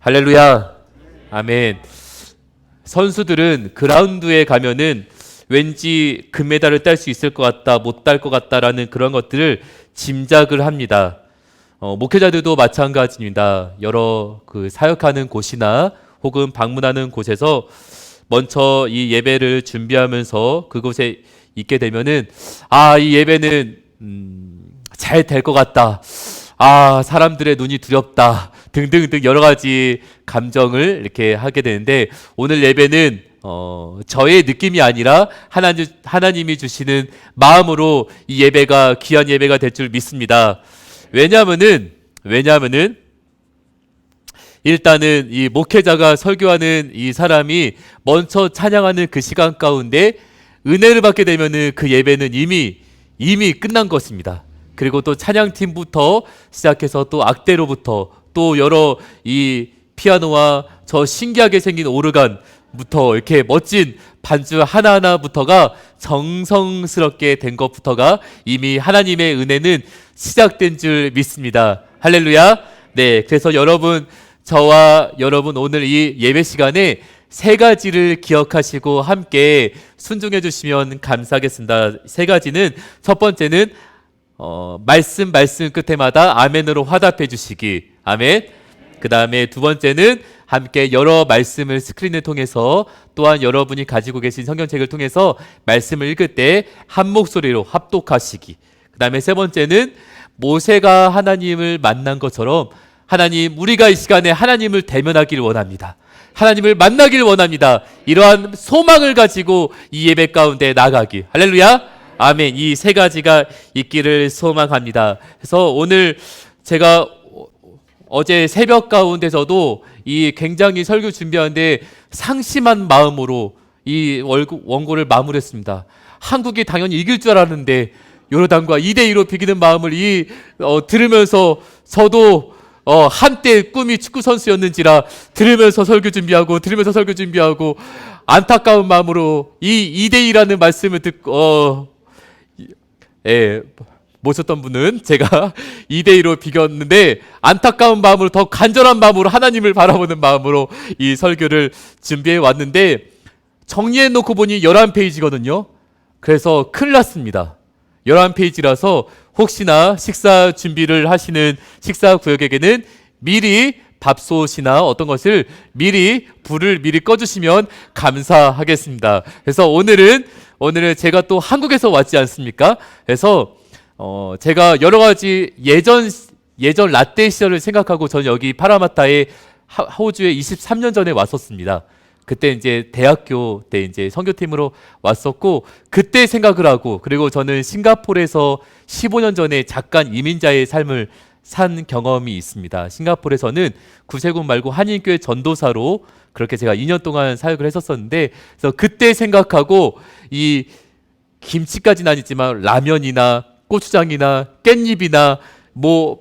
할렐루야. 아멘. 선수들은 그라운드에 가면은 왠지 금메달을 딸 수 있을 것 같다, 못 딸 것 같다라는 그런 것들을 짐작을 합니다. 목회자들도 마찬가지입니다. 여러 사역하는 곳이나 혹은 방문하는 곳에서 먼저 이 예배를 준비하면서 그곳에 있게 되면은 이 예배는 잘 될 것 같다. 사람들의 눈이 두렵다. 등등등 여러 가지 감정을 이렇게 하게 되는데, 오늘 예배는 저의 느낌이 아니라 하나님이 주시는 마음으로 이 예배가 귀한 예배가 될 줄 믿습니다. 왜냐하면은 일단은 이 목회자가 설교하는 이 사람이 먼저 찬양하는 그 시간 가운데 은혜를 받게 되면은 그 예배는 이미 끝난 것입니다. 그리고 또 찬양팀부터 시작해서 또 악대로부터 또 여러 이 피아노와 저 신기하게 생긴 오르간부터 이렇게 멋진 반주 하나하나부터가 정성스럽게 된 것부터가 이미 하나님의 은혜는 시작된 줄 믿습니다. 할렐루야. 네, 그래서 저와 여러분 오늘 이 예배 시간에 세 가지를 기억하시고 함께 순종해 주시면 감사하겠습니다. 세 가지는, 첫 번째는 말씀 끝에마다 아멘으로 화답해 주시기. 아멘. 그 다음에 두 번째는 함께 여러 말씀을 스크린을 통해서, 또한 여러분이 가지고 계신 성경책을 통해서 말씀을 읽을 때 한 목소리로 합독하시기. 그 다음에 세 번째는 모세가 하나님을 만난 것처럼, 하나님, 우리가 이 시간에 하나님을 대면하기를 원합니다. 하나님을 만나기를 원합니다. 이러한 소망을 가지고 이 예배 가운데 나가기. 할렐루야. 아멘. 이 세 가지가 있기를 소망합니다. 그래서 오늘 제가 어제 새벽 가운데서도 이 굉장히 설교 준비하는데 상심한 마음으로 이 원고를 마무리했습니다. 한국이 당연히 이길 줄 알았는데 요르단과 2대2로 비기는 마음을 들으면서, 저도 한때 꿈이 축구 선수였는지라 들으면서 설교 준비하고 안타까운 마음으로 이 2대2라는 말씀을 듣고 모셨던 분은 제가 2대2로 비겼는데, 안타까운 마음으로, 더 간절한 마음으로, 하나님을 바라보는 마음으로 이 설교를 준비해 왔는데, 정리해 놓고 보니 11페이지거든요. 그래서 큰일 났습니다. 11페이지라서 혹시나 식사 준비를 하시는 식사 구역에게는 미리 밥솥이나 어떤 것을 불을 미리 꺼주시면 감사하겠습니다. 그래서 오늘은 제가 또 한국에서 왔지 않습니까? 그래서 제가 여러 가지 예전 라떼 시절을 생각하고, 저는 여기 파라마타에 호주에 23년 전에 왔었습니다. 그때 이제 대학교 때 이제 선교팀으로 왔었고, 그때 생각을 하고, 그리고 저는 싱가포르에서 15년 전에 잠깐 이민자의 삶을 산 경험이 있습니다. 싱가포르에서는 구세군 말고 한인교회 전도사로 그렇게 제가 2년 동안 사역을 했었었는데, 그래서 그때 생각하고, 이 김치까지는 아니지만 라면이나 고추장이나 깻잎이나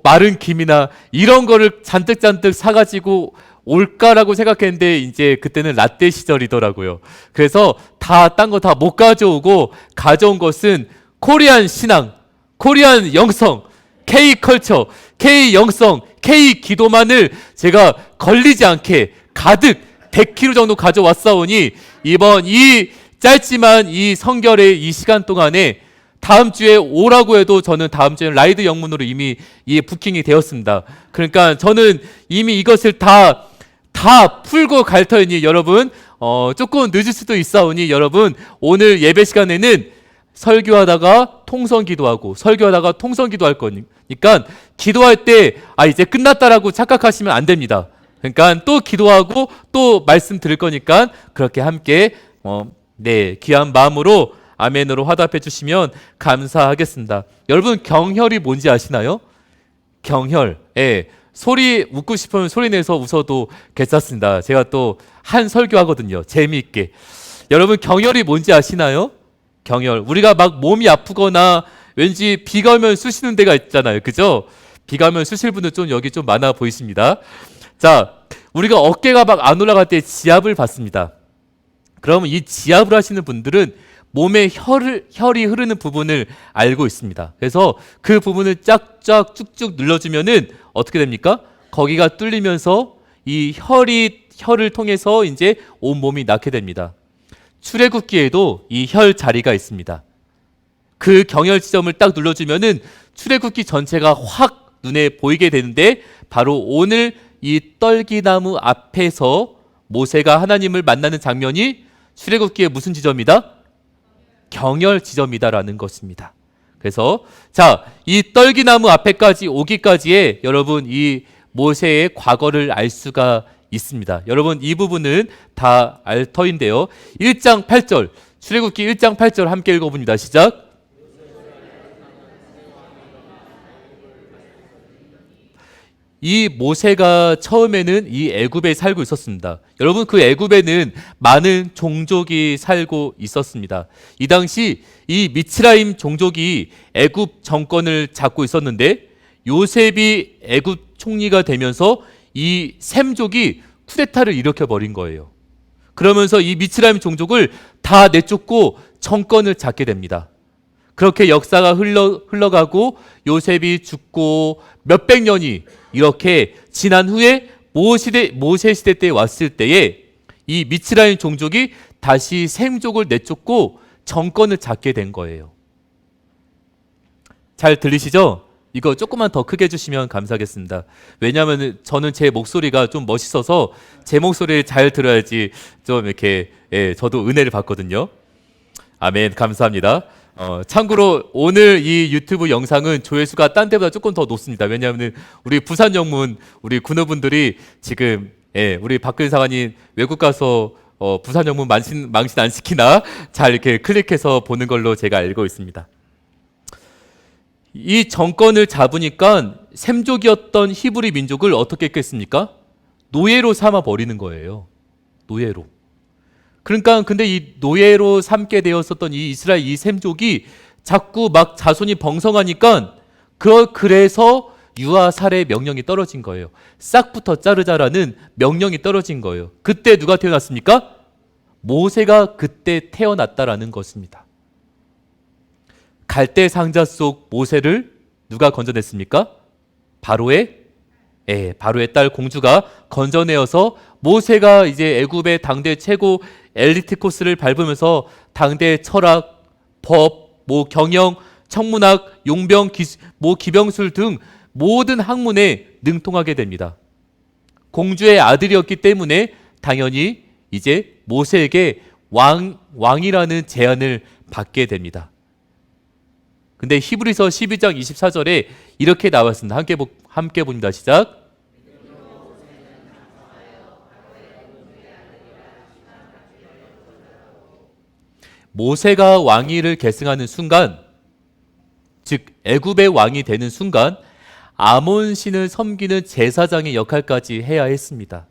마른 김이나 이런 거를 잔뜩 사가지고 올까라고 생각했는데, 이제 그때는 라떼 시절이더라고요. 그래서 딴 거 다 못 가져오고, 가져온 것은 코리안 신앙, 코리안 영성, K 컬처, K 영성, K 기도만을 제가 걸리지 않게 가득 100kg 정도 가져왔사오니, 이번 이 짧지만 이 성결의 이 시간 동안에 다음 주에 오라고 해도 저는 다음 주에 라이드 영문으로 이미 부킹이 되었습니다. 그러니까 저는 이미 이것을 다 풀고 갈 터이니, 여러분 조금 늦을 수도 있사오니, 여러분 오늘 예배 시간에는 설교하다가 통성 기도하고 설교하다가 통성 기도할 거니까, 기도할 때 이제 끝났다라고 착각하시면 안 됩니다. 그러니까 또 기도하고 또 말씀 들을 거니까 그렇게 함께 귀한 마음으로 아멘으로 화답해 주시면 감사하겠습니다. 여러분, 경혈이 뭔지 아시나요? 경혈. 소리 웃고 싶으면 소리 내서 웃어도 괜찮습니다. 제가 또 한 설교하거든요. 재미있게. 여러분, 경혈이 뭔지 아시나요? 경혈. 우리가 막 몸이 아프거나 왠지 비가 오면 쑤시는 데가 있잖아요. 그죠? 비가 오면 쑤실 분들 좀 여기 좀 많아 보이십니다. 자, 우리가 어깨가 막 안 올라갈 때 지압을 받습니다. 그러면 이 지압을 하시는 분들은 몸에 혈이 흐르는 부분을 알고 있습니다. 그래서 그 부분을 쫙쫙 쭉쭉 눌러주면은 어떻게 됩니까? 거기가 뚫리면서 이 혀를 통해서 이제 온몸이 낫게 됩니다. 출애굽기에도 이 혈 자리가 있습니다. 그 경혈 지점을 딱 눌러주면은 출애굽기 전체가 확 눈에 보이게 되는데, 바로 오늘 이 떨기나무 앞에서 모세가 하나님을 만나는 장면이 출애굽기의 무슨 지점이다? 경혈 지점이다라는 것입니다. 그래서 자, 이 떨기나무 앞에까지 오기까지의 여러분 이 모세의 과거를 알 수가 있습니다. 여러분 이 부분은 다 알 터인데요. 1장 8절, 출애굽기 1장 8절 함께 읽어봅니다. 시작. 이 모세가 처음에는 이 애굽에 살고 있었습니다. 여러분 그 애굽에는 많은 종족이 살고 있었습니다. 이 당시 이 미츠라임 종족이 애굽 정권을 잡고 있었는데, 요셉이 애굽 총리가 되면서 이 셈족이 쿠데타를 일으켜 버린 거예요. 그러면서 이 미츠라임 종족을 다 내쫓고 정권을 잡게 됩니다. 그렇게 역사가 흘러가고 요셉이 죽고 몇백 년이 이렇게 지난 후에 모세 시대 때 왔을 때에 이 미츠라임 종족이 다시 셈족을 내쫓고 정권을 잡게 된 거예요. 잘 들리시죠? 이거 조금만 더 크게 해주시면 감사하겠습니다. 왜냐하면 저는 제 목소리가 좀 멋있어서 제 목소리를 잘 들어야지 좀 이렇게, 저도 은혜를 받거든요. 아멘, 감사합니다. 참고로 오늘 이 유튜브 영상은 조회수가 딴 데보다 조금 더 높습니다. 왜냐하면 우리 부산 영문 우리 군우분들이 지금, 우리 박근 사관님 외국 가서 부산 영문 망신 안 시키나 잘 이렇게 클릭해서 보는 걸로 제가 알고 있습니다. 이 정권을 잡으니까 셈족이었던 히브리 민족을 어떻게 했겠습니까? 노예로 삼아 버리는 거예요. 노예로. 그러니까 근데 이 노예로 삼게 되었었던 이 이스라엘 이 셈족이 자꾸 막 자손이 번성하니까 그래서 유아 살해 명령이 떨어진 거예요. 싹부터 자르자라는 명령이 떨어진 거예요. 그때 누가 태어났습니까? 모세가 그때 태어났다라는 것입니다. 갈대 상자 속 모세를 누가 건져냈습니까? 바로의 딸 공주가 건져내어서 모세가 이제 애굽의 당대 최고 엘리트 코스를 밟으면서 당대 철학, 법, 경영, 청문학, 용병, 기병술 등 모든 학문에 능통하게 됩니다. 공주의 아들이었기 때문에 당연히 이제 모세에게 왕이라는 제안을 받게 됩니다. 근데 히브리서 12장 24절에 이렇게 나왔습니다. 함께 봅니다. 시작. 모세가 왕위를 계승하는 순간, 즉 애굽의 왕이 되는 순간 아몬 신을 섬기는 제사장의 역할까지 해야 했습니다.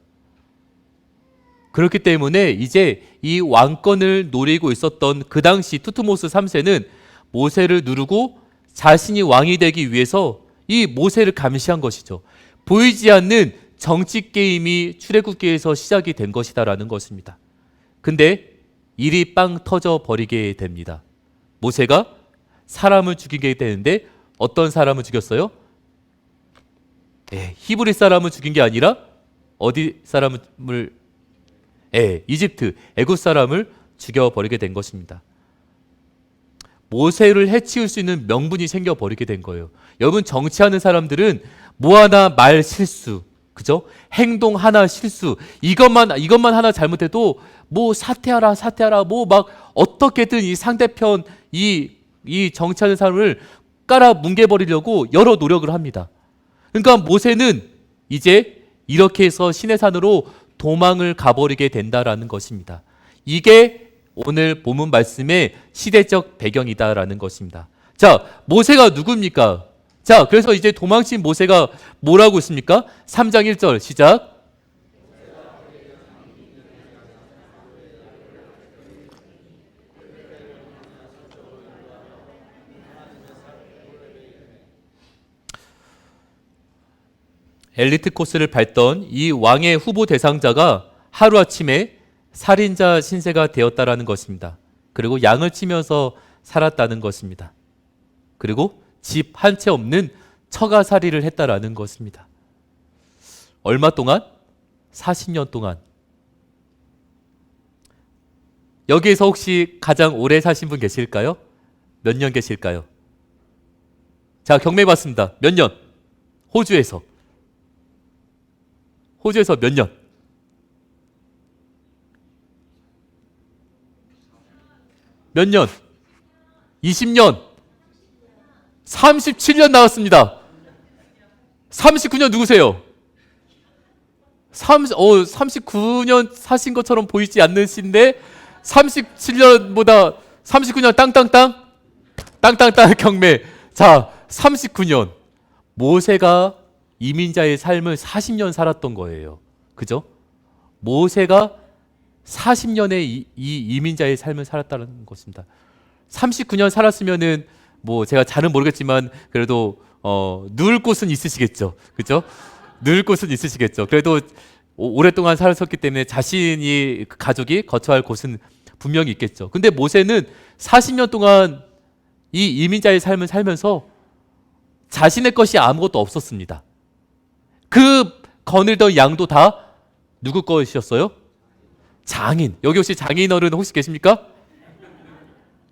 그렇기 때문에 이제 이 왕권을 노리고 있었던 그 당시 투트모스 3세는 모세를 누르고 자신이 왕이 되기 위해서 이 모세를 감시한 것이죠. 보이지 않는 정치 게임이 출애굽기에서 시작이 된 것이다라는 것입니다. 근데 일이 빵 터져 버리게 됩니다. 모세가 사람을 죽이게 되는데 어떤 사람을 죽였어요? 히브리 사람을 죽인 게 아니라 어디 사람을? 이집트, 애굽 사람을 죽여버리게 된 것입니다. 모세를 해치울 수 있는 명분이 생겨버리게 된 거예요. 여러분 정치하는 사람들은 뭐 하나 말 실수, 그죠? 행동 하나 실수, 이것만 하나 잘못해도 뭐 사퇴하라 뭐 막 어떻게든 이 상대편 이 정치하는 사람을 깔아 뭉개버리려고 여러 노력을 합니다. 그러니까 모세는 이제 이렇게 해서 시내산으로 도망을 가버리게 된다라는 것입니다. 이게 오늘 본문 말씀의 시대적 배경이다라는 것입니다. 자, 모세가 누굽니까? 자, 그래서 이제 도망친 모세가 뭐라고 있습니까? 3장 1절 시작. 엘리트 코스를 밟던 이 왕의 후보 대상자가 하루아침에 살인자 신세가 되었다라는 것입니다. 그리고 양을 치면서 살았다는 것입니다. 그리고 집 한 채 없는 처가살이를 했다라는 것입니다. 얼마 동안? 40년 동안. 여기에서 혹시 가장 오래 사신 분 계실까요? 몇 년 계실까요? 자, 경매 받습니다. 몇 년? 호주에서. 호주에서 몇 년? 몇 년? 20년? 37년 나왔습니다. 39년 누구세요? 39년 사신 것처럼 보이지 않는신데 37년보다 39년 땅땅땅 경매. 자, 39년. 모세가 이민자의 삶을 40년 살았던 거예요. 그죠? 모세가 40년의 이 이민자의 삶을 살았다는 것입니다. 39년 살았으면은 뭐 제가 잘은 모르겠지만 그래도 누울 곳은 있으시겠죠. 그죠? 누울 곳은 있으시겠죠. 그래도 오랫동안 살았었기 때문에 자신이 가족이 거처할 곳은 분명히 있겠죠. 근데 모세는 40년 동안 이 이민자의 삶을 살면서 자신의 것이 아무것도 없었습니다. 그 거느리던 양도 다 누구 것이었어요? 장인. 여기 혹시 장인 어른 혹시 계십니까?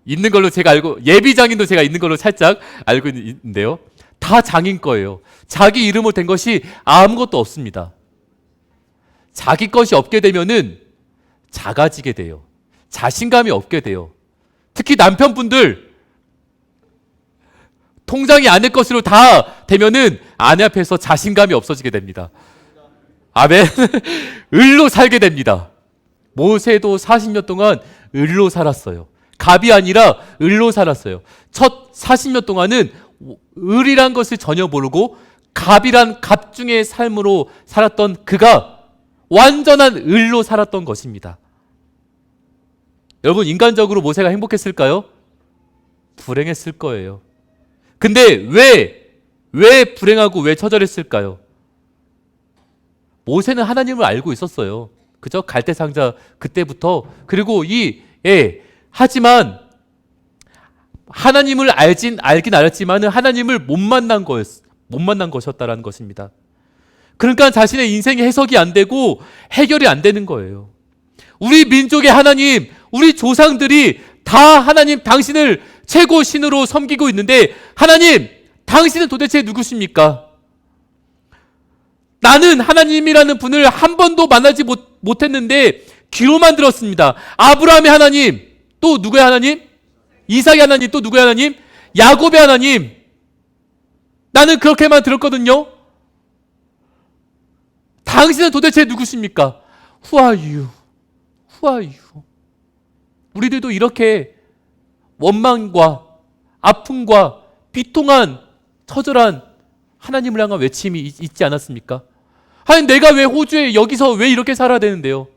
있는 걸로 제가 알고, 예비 장인도 제가 있는 걸로 살짝 알고 있는데요. 다 장인 거예요. 자기 이름으로 된 것이 아무것도 없습니다. 자기 것이 없게 되면은 작아지게 돼요. 자신감이 없게 돼요. 특히 남편분들 통장이 아내 것으로 다 되면은 아내 앞에서 자신감이 없어지게 됩니다. 아멘. 을로 살게 됩니다. 모세도 40년 동안 을로 살았어요. 갑이 아니라 을로 살았어요. 첫 40년 동안은 을이란 것을 전혀 모르고 갑이란 갑중의 삶으로 살았던 그가 완전한 을로 살았던 것입니다. 여러분, 인간적으로 모세가 행복했을까요? 불행했을 거예요. 근데 왜 불행하고 왜 처절했을까요? 모세는 하나님을 알고 있었어요. 그죠? 갈대상자 그때부터. 그리고 하지만 하나님을 알긴 알았지만 하나님을 못 만난 것이었다라는 것입니다. 그러니까 자신의 인생의 해석이 안 되고 해결이 안 되는 거예요. 우리 민족의 하나님, 우리 조상들이 다 하나님 당신을 최고 신으로 섬기고 있는데 하나님, 당신은 도대체 누구십니까? 나는 하나님이라는 분을 한 번도 만나지 못했는데 귀로만 들었습니다. 아브라함의 하나님, 또 누구의 하나님? 이삭의 하나님, 또 누구의 하나님? 야곱의 하나님. 나는 그렇게만 들었거든요. 당신은 도대체 누구십니까? Who are you? Who are you? 우리들도 이렇게 원망과 아픔과 비통한 처절한 하나님을 향한 외침이 있지 않았습니까? 아니, 내가 왜 호주에 여기서 왜 이렇게 살아야 되는데요?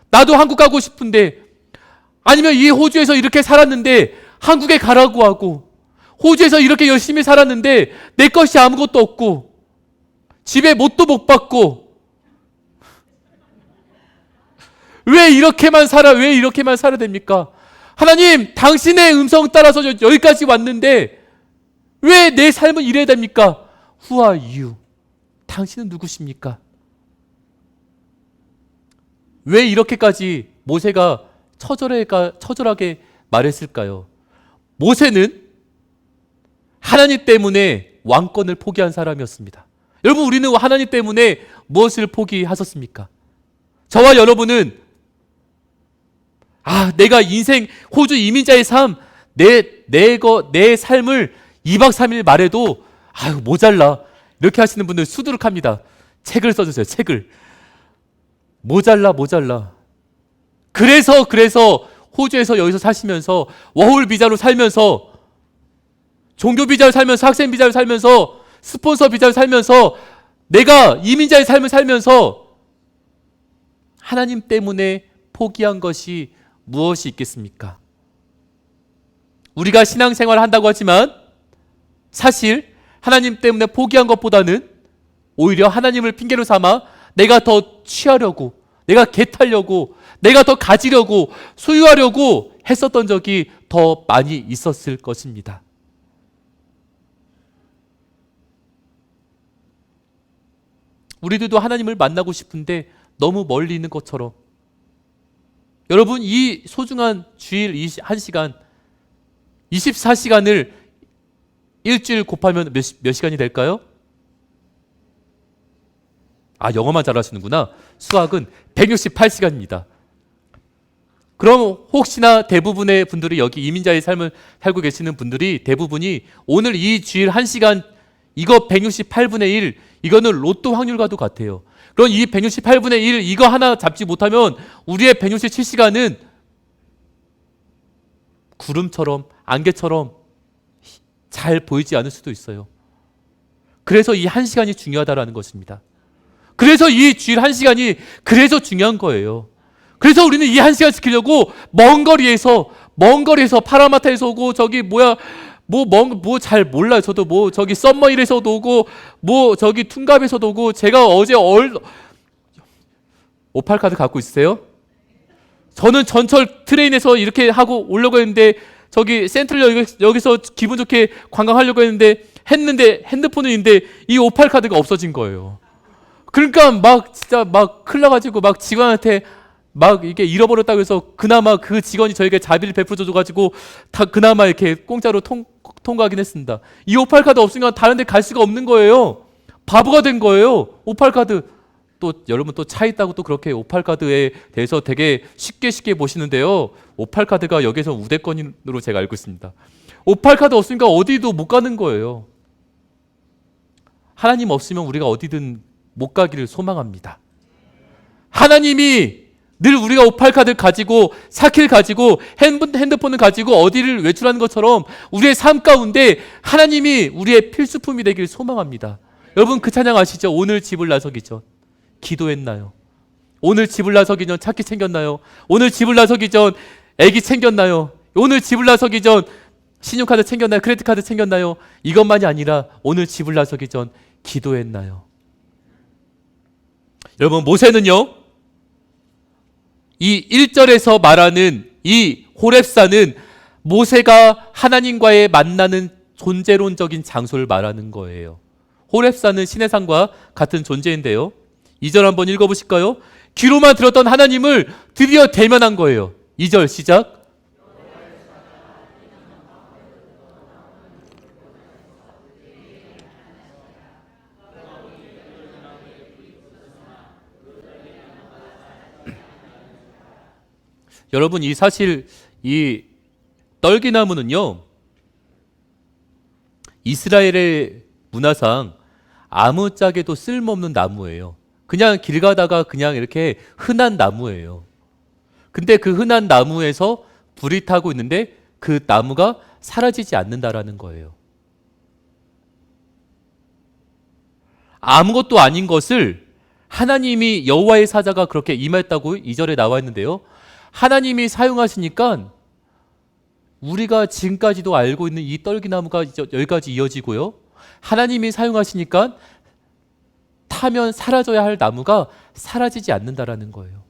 나도 한국 가고 싶은데, 아니면 이 호주에서 이렇게 살았는데 한국에 가라고 하고, 호주에서 이렇게 열심히 살았는데 내 것이 아무것도 없고, 집에 못도 못 받고, 왜 이렇게만 살아야 됩니까? 하나님, 당신의 음성 따라서 여기까지 왔는데 왜 내 삶은 이래야 됩니까? Who are you? 당신은 누구십니까? 왜 이렇게까지 모세가 처절하게 말했을까요? 모세는 하나님 때문에 왕권을 포기한 사람이었습니다. 여러분, 우리는 하나님 때문에 무엇을 포기하셨습니까? 저와 여러분은 내가 인생 호주 이민자의 삶, 내 삶을 2박 3일 말해도 모자라, 이렇게 하시는 분들 수두룩합니다. 책을 써주세요. 책을. 모자라. 그래서 호주에서 여기서 사시면서 워홀 비자로 살면서, 종교 비자를 살면서, 학생 비자를 살면서, 스폰서 비자를 살면서, 내가 이민자의 삶을 살면서 하나님 때문에 포기한 것이 무엇이 있겠습니까? 우리가 신앙생활을 한다고 하지만 사실 하나님 때문에 포기한 것보다는 오히려 하나님을 핑계로 삼아 내가 더 취하려고, 내가 개타려고, 내가 더 가지려고, 소유하려고 했었던 적이 더 많이 있었을 것입니다. 우리들도 하나님을 만나고 싶은데 너무 멀리 있는 것처럼. 여러분, 이 소중한 주일 1시간, 24시간을 일주일 곱하면 몇 시간이 될까요? 영어만 잘하시는구나. 수학은 168시간입니다. 그럼 혹시나 대부분의 분들이, 여기 이민자의 삶을 살고 계시는 분들이 대부분이 오늘 이 주일 1시간, 이거 168분의 1, 이거는 로또 확률과도 같아요. 그럼 이 168분의 1, 이거 하나 잡지 못하면 우리의 167시간은 구름처럼, 안개처럼 잘 보이지 않을 수도 있어요. 그래서 이 1시간이 중요하다라는 것입니다. 그래서 이 주일 1시간이 그래서 중요한 거예요. 그래서 우리는 이 1시간 지키려고 먼 거리에서 파라마타에서 오고, 저기 잘 몰라요. 저도 저기 썸머힐에서도 오고, 저기 퉁갑에서도 오고. 제가 어제 58카드 갖고 있으세요? 저는 전철 트레인에서 이렇게 하고 오려고 했는데, 저기 센트럴 여기서 기분 좋게 관광하려고 했는데 핸드폰은 있는데 이 58카드가 없어진 거예요. 그러니까 진짜 큰일 나가지고 직원한테 이게 잃어버렸다고 해서 그나마 그 직원이 저에게 자비를 베풀어 줘가지고 그나마 이렇게 공짜로 통과하긴 했습니다. 이 58카드 없으니까 다른 데 갈 수가 없는 거예요. 바보가 된 거예요. 58카드. 또 여러분 또 차 있다고 또 그렇게 58카드에 대해서 되게 쉽게 보시는데요. 58카드가 여기서 우대권으로 제가 알고 있습니다. 58카드 없으니까 어디도 못 가는 거예요. 하나님 없으면 우리가 어디든 못 가기를 소망합니다. 하나님이 늘 우리가 58카드를 가지고, 사키를 가지고, 핸드폰을 가지고 어디를 외출하는 것처럼 우리의 삶 가운데 하나님이 우리의 필수품이 되기를 소망합니다. 여러분 그 찬양 아시죠? 오늘 집을 나서기 전 기도했나요? 오늘 집을 나서기 전 차키 챙겼나요? 오늘 집을 나서기 전 애기 챙겼나요? 오늘 집을 나서기 전 신용카드 챙겼나요? 크레딧카드 챙겼나요? 이것만이 아니라 오늘 집을 나서기 전 기도했나요? 여러분 모세는요, 이 1절에서 말하는 이 호렙산은 모세가 하나님과의 만나는 존재론적인 장소를 말하는 거예요. 호렙산은 신의 산과 같은 존재인데요. 2절 한번 읽어보실까요? 귀로만 들었던 하나님을 드디어 대면한 거예요. 2절 시작. 여러분 사실 이 떨기나무는요, 이스라엘의 문화상 아무짝에도 쓸모없는 나무예요. 그냥 길 가다가 그냥 이렇게 흔한 나무예요. 근데 그 흔한 나무에서 불이 타고 있는데 그 나무가 사라지지 않는다라는 거예요. 아무것도 아닌 것을 하나님이, 여호와의 사자가 그렇게 임했다고 2절에 나와 있는데요. 하나님이 사용하시니까 우리가 지금까지도 알고 있는 이 떨기나무가 여기까지 이어지고요. 하나님이 사용하시니까 타면 사라져야 할 나무가 사라지지 않는다라는 거예요.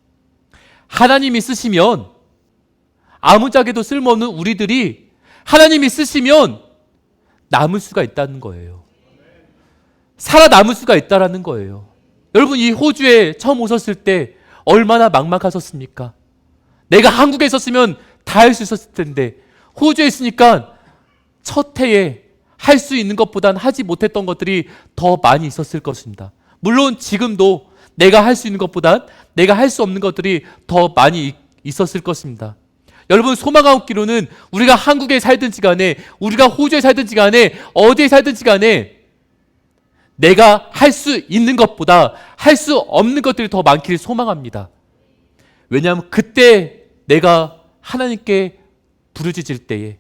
하나님이 쓰시면, 아무짝에도 쓸모없는 우리들이 하나님이 쓰시면 남을 수가 있다는 거예요. 살아남을 수가 있다라는 거예요. 여러분 이 호주에 처음 오셨을 때 얼마나 막막하셨습니까? 내가 한국에 있었으면 다 할 수 있었을 텐데, 호주에 있으니까 첫 해에 할 수 있는 것보단 하지 못했던 것들이 더 많이 있었을 것입니다. 물론 지금도 내가 할 수 있는 것보단 내가 할 수 없는 것들이 더 많이 있었을 것입니다. 여러분 소망하옵기로는 우리가 한국에 살든지 간에, 우리가 호주에 살든지 간에, 어디에 살든지 간에 내가 할 수 있는 것보다 할 수 없는 것들이 더 많기를 소망합니다. 왜냐하면 그때 내가 하나님께 부르짖을 때에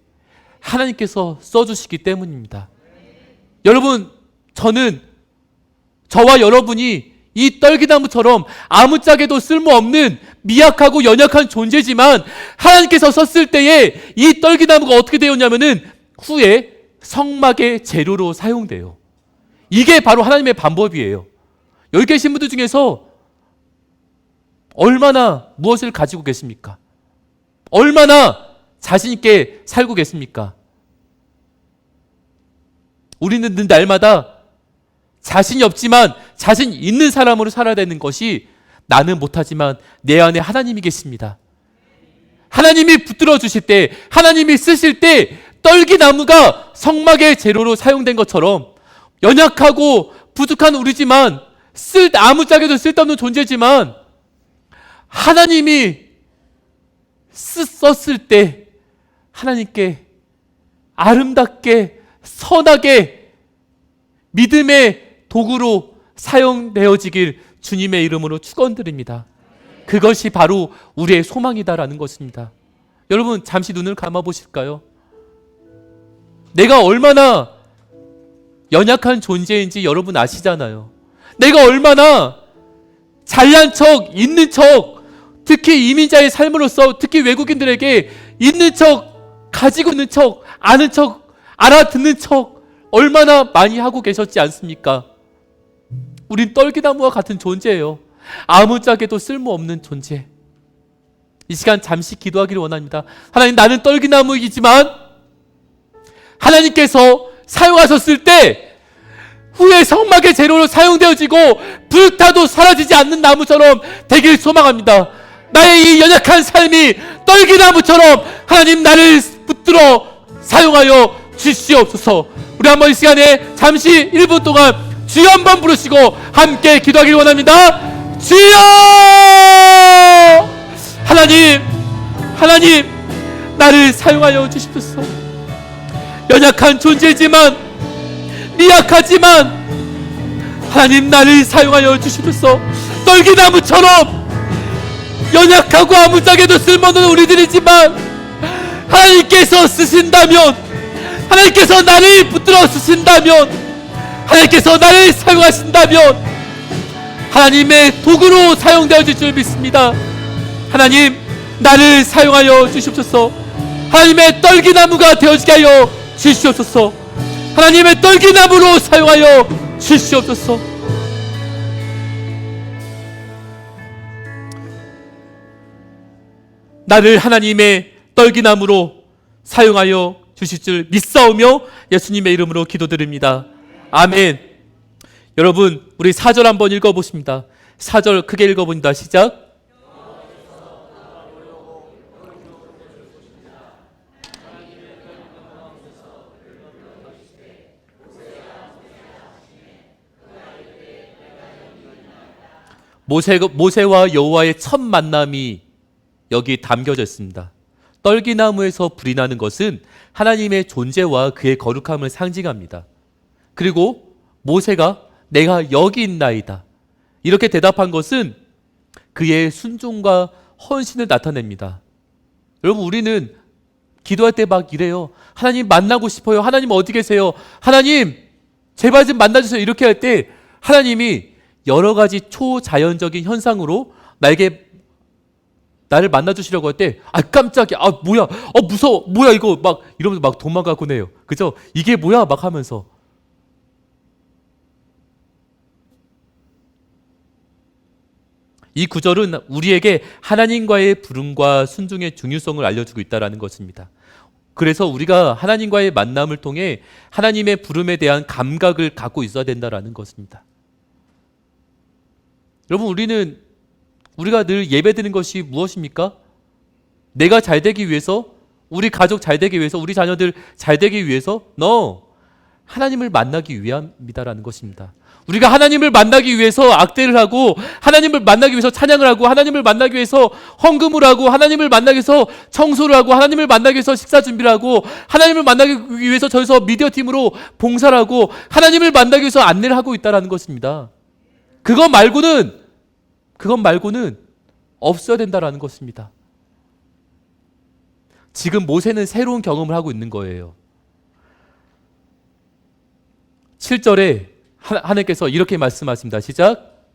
하나님께서 써주시기 때문입니다. 여러분 저와 여러분이 이 떨기나무처럼 아무짝에도 쓸모없는 미약하고 연약한 존재지만 하나님께서 썼을 때에 이 떨기나무가 어떻게 되었냐면은 후에 성막의 재료로 사용돼요. 이게 바로 하나님의 방법이에요. 여기 계신 분들 중에서 얼마나 무엇을 가지고 계십니까? 얼마나 자신 있게 살고 계십니까? 우리는 늘 날마다 자신이 없지만 자신 있는 사람으로 살아야 되는 것이 나는 못하지만 내 안에 하나님이 계십니다. 하나님이 붙들어 주실 때, 하나님이 쓰실 때 떨기나무가 성막의 재료로 사용된 것처럼 연약하고 부족한 우리지만 아무짝에도 쓸데없는 존재지만 하나님이 썼을 때 하나님께 아름답게 선하게 믿음의 도구로 사용되어지길 주님의 이름으로 축원드립니다. 그것이 바로 우리의 소망이다라는 것입니다. 여러분 잠시 눈을 감아 보실까요? 내가 얼마나 연약한 존재인지 여러분 아시잖아요. 내가 얼마나 잘난 척, 있는 척, 특히 이민자의 삶으로서 특히 외국인들에게 있는 척, 가지고 있는 척, 아는 척, 알아듣는 척 얼마나 많이 하고 계셨지 않습니까? 우린 떨기나무와 같은 존재예요. 아무짝에도 쓸모없는 존재. 이 시간 잠시 기도하기를 원합니다. 하나님, 나는 떨기나무이지만 하나님께서 사용하셨을 때 후에 성막의 재료로 사용되어지고 불타도 사라지지 않는 나무처럼 되길 소망합니다. 나의 이 연약한 삶이 떨기나무처럼 하나님 나를 붙들어 사용하여 주시옵소서. 우리 한번 이 시간에 잠시 1분 동안 주여 한번 부르시고 함께 기도하기를 원합니다. 주여! 하나님 나를 사용하여 주십시오. 연약한 존재지만 미약하지만 하나님 나를 사용하여 주십시오. 떨기나무처럼 연약하고 아무짝에도 쓸모없는 우리들이지만 하나님께서 쓰신다면, 하나님께서 나를 붙들어 쓰신다면, 하나님께서 나를 사용하신다면 하나님의 도구로 사용되어질 줄 믿습니다. 하나님 나를 사용하여 주시옵소서. 하나님의 떨기나무가 되어지게 하여 주시옵소서. 하나님의 떨기나무로 사용하여 주시옵소서. 나를 하나님의 떨기나무로 사용하여 주실 줄 믿사오며 예수님의 이름으로 기도드립니다. 아멘. 여러분 우리 4절 한번 읽어보십니다. 4절 크게 읽어봅니다. 시작. 모세와 여호와의 첫 만남이 여기 담겨져 있습니다. 떨기나무에서 불이 나는 것은 하나님의 존재와 그의 거룩함을 상징합니다. 그리고 모세가 내가 여기 있나이다 이렇게 대답한 것은 그의 순종과 헌신을 나타냅니다. 여러분 우리는 기도할 때 막 이래요. 하나님 만나고 싶어요. 하나님 어디 계세요? 하나님 제발 좀 만나주세요. 이렇게 할 때 하나님이 여러 가지 초자연적인 현상으로 나를 만나주시려고 할 때 깜짝이야, 뭐야, 무서워, 뭐야 이거 막 이러면서 막 도망가곤 해요. 그죠? 이게 뭐야 막 하면서. 이 구절은 우리에게 하나님과의 부름과 순종의 중요성을 알려주고 있다는 것입니다. 그래서 우리가 하나님과의 만남을 통해 하나님의 부름에 대한 감각을 갖고 있어야 된다는 것입니다. 여러분 우리가 늘 예배드리는 것이 무엇입니까? 내가 잘 되기 위해서, 우리 가족 잘 되기 위해서, 우리 자녀들 잘 되기 위해서? No! 하나님을 만나기 위함이다라는 것입니다. 우리가 하나님을 만나기 위해서 악대를 하고, 하나님을 만나기 위해서 찬양을 하고, 하나님을 만나기 위해서 헌금을 하고, 하나님을 만나기 위해서 청소를 하고, 하나님을 만나기 위해서 식사 준비를 하고, 하나님을 만나기 위해서 저기서 미디어 팀으로 봉사를 하고, 하나님을 만나기 위해서 안내를 하고 있다라는 것입니다. 그것 말고는 없어야 된다라는 것입니다. 지금 모세는 새로운 경험을 하고 있는 거예요. 7절에 하나님께서 이렇게 말씀하십니다. 시작.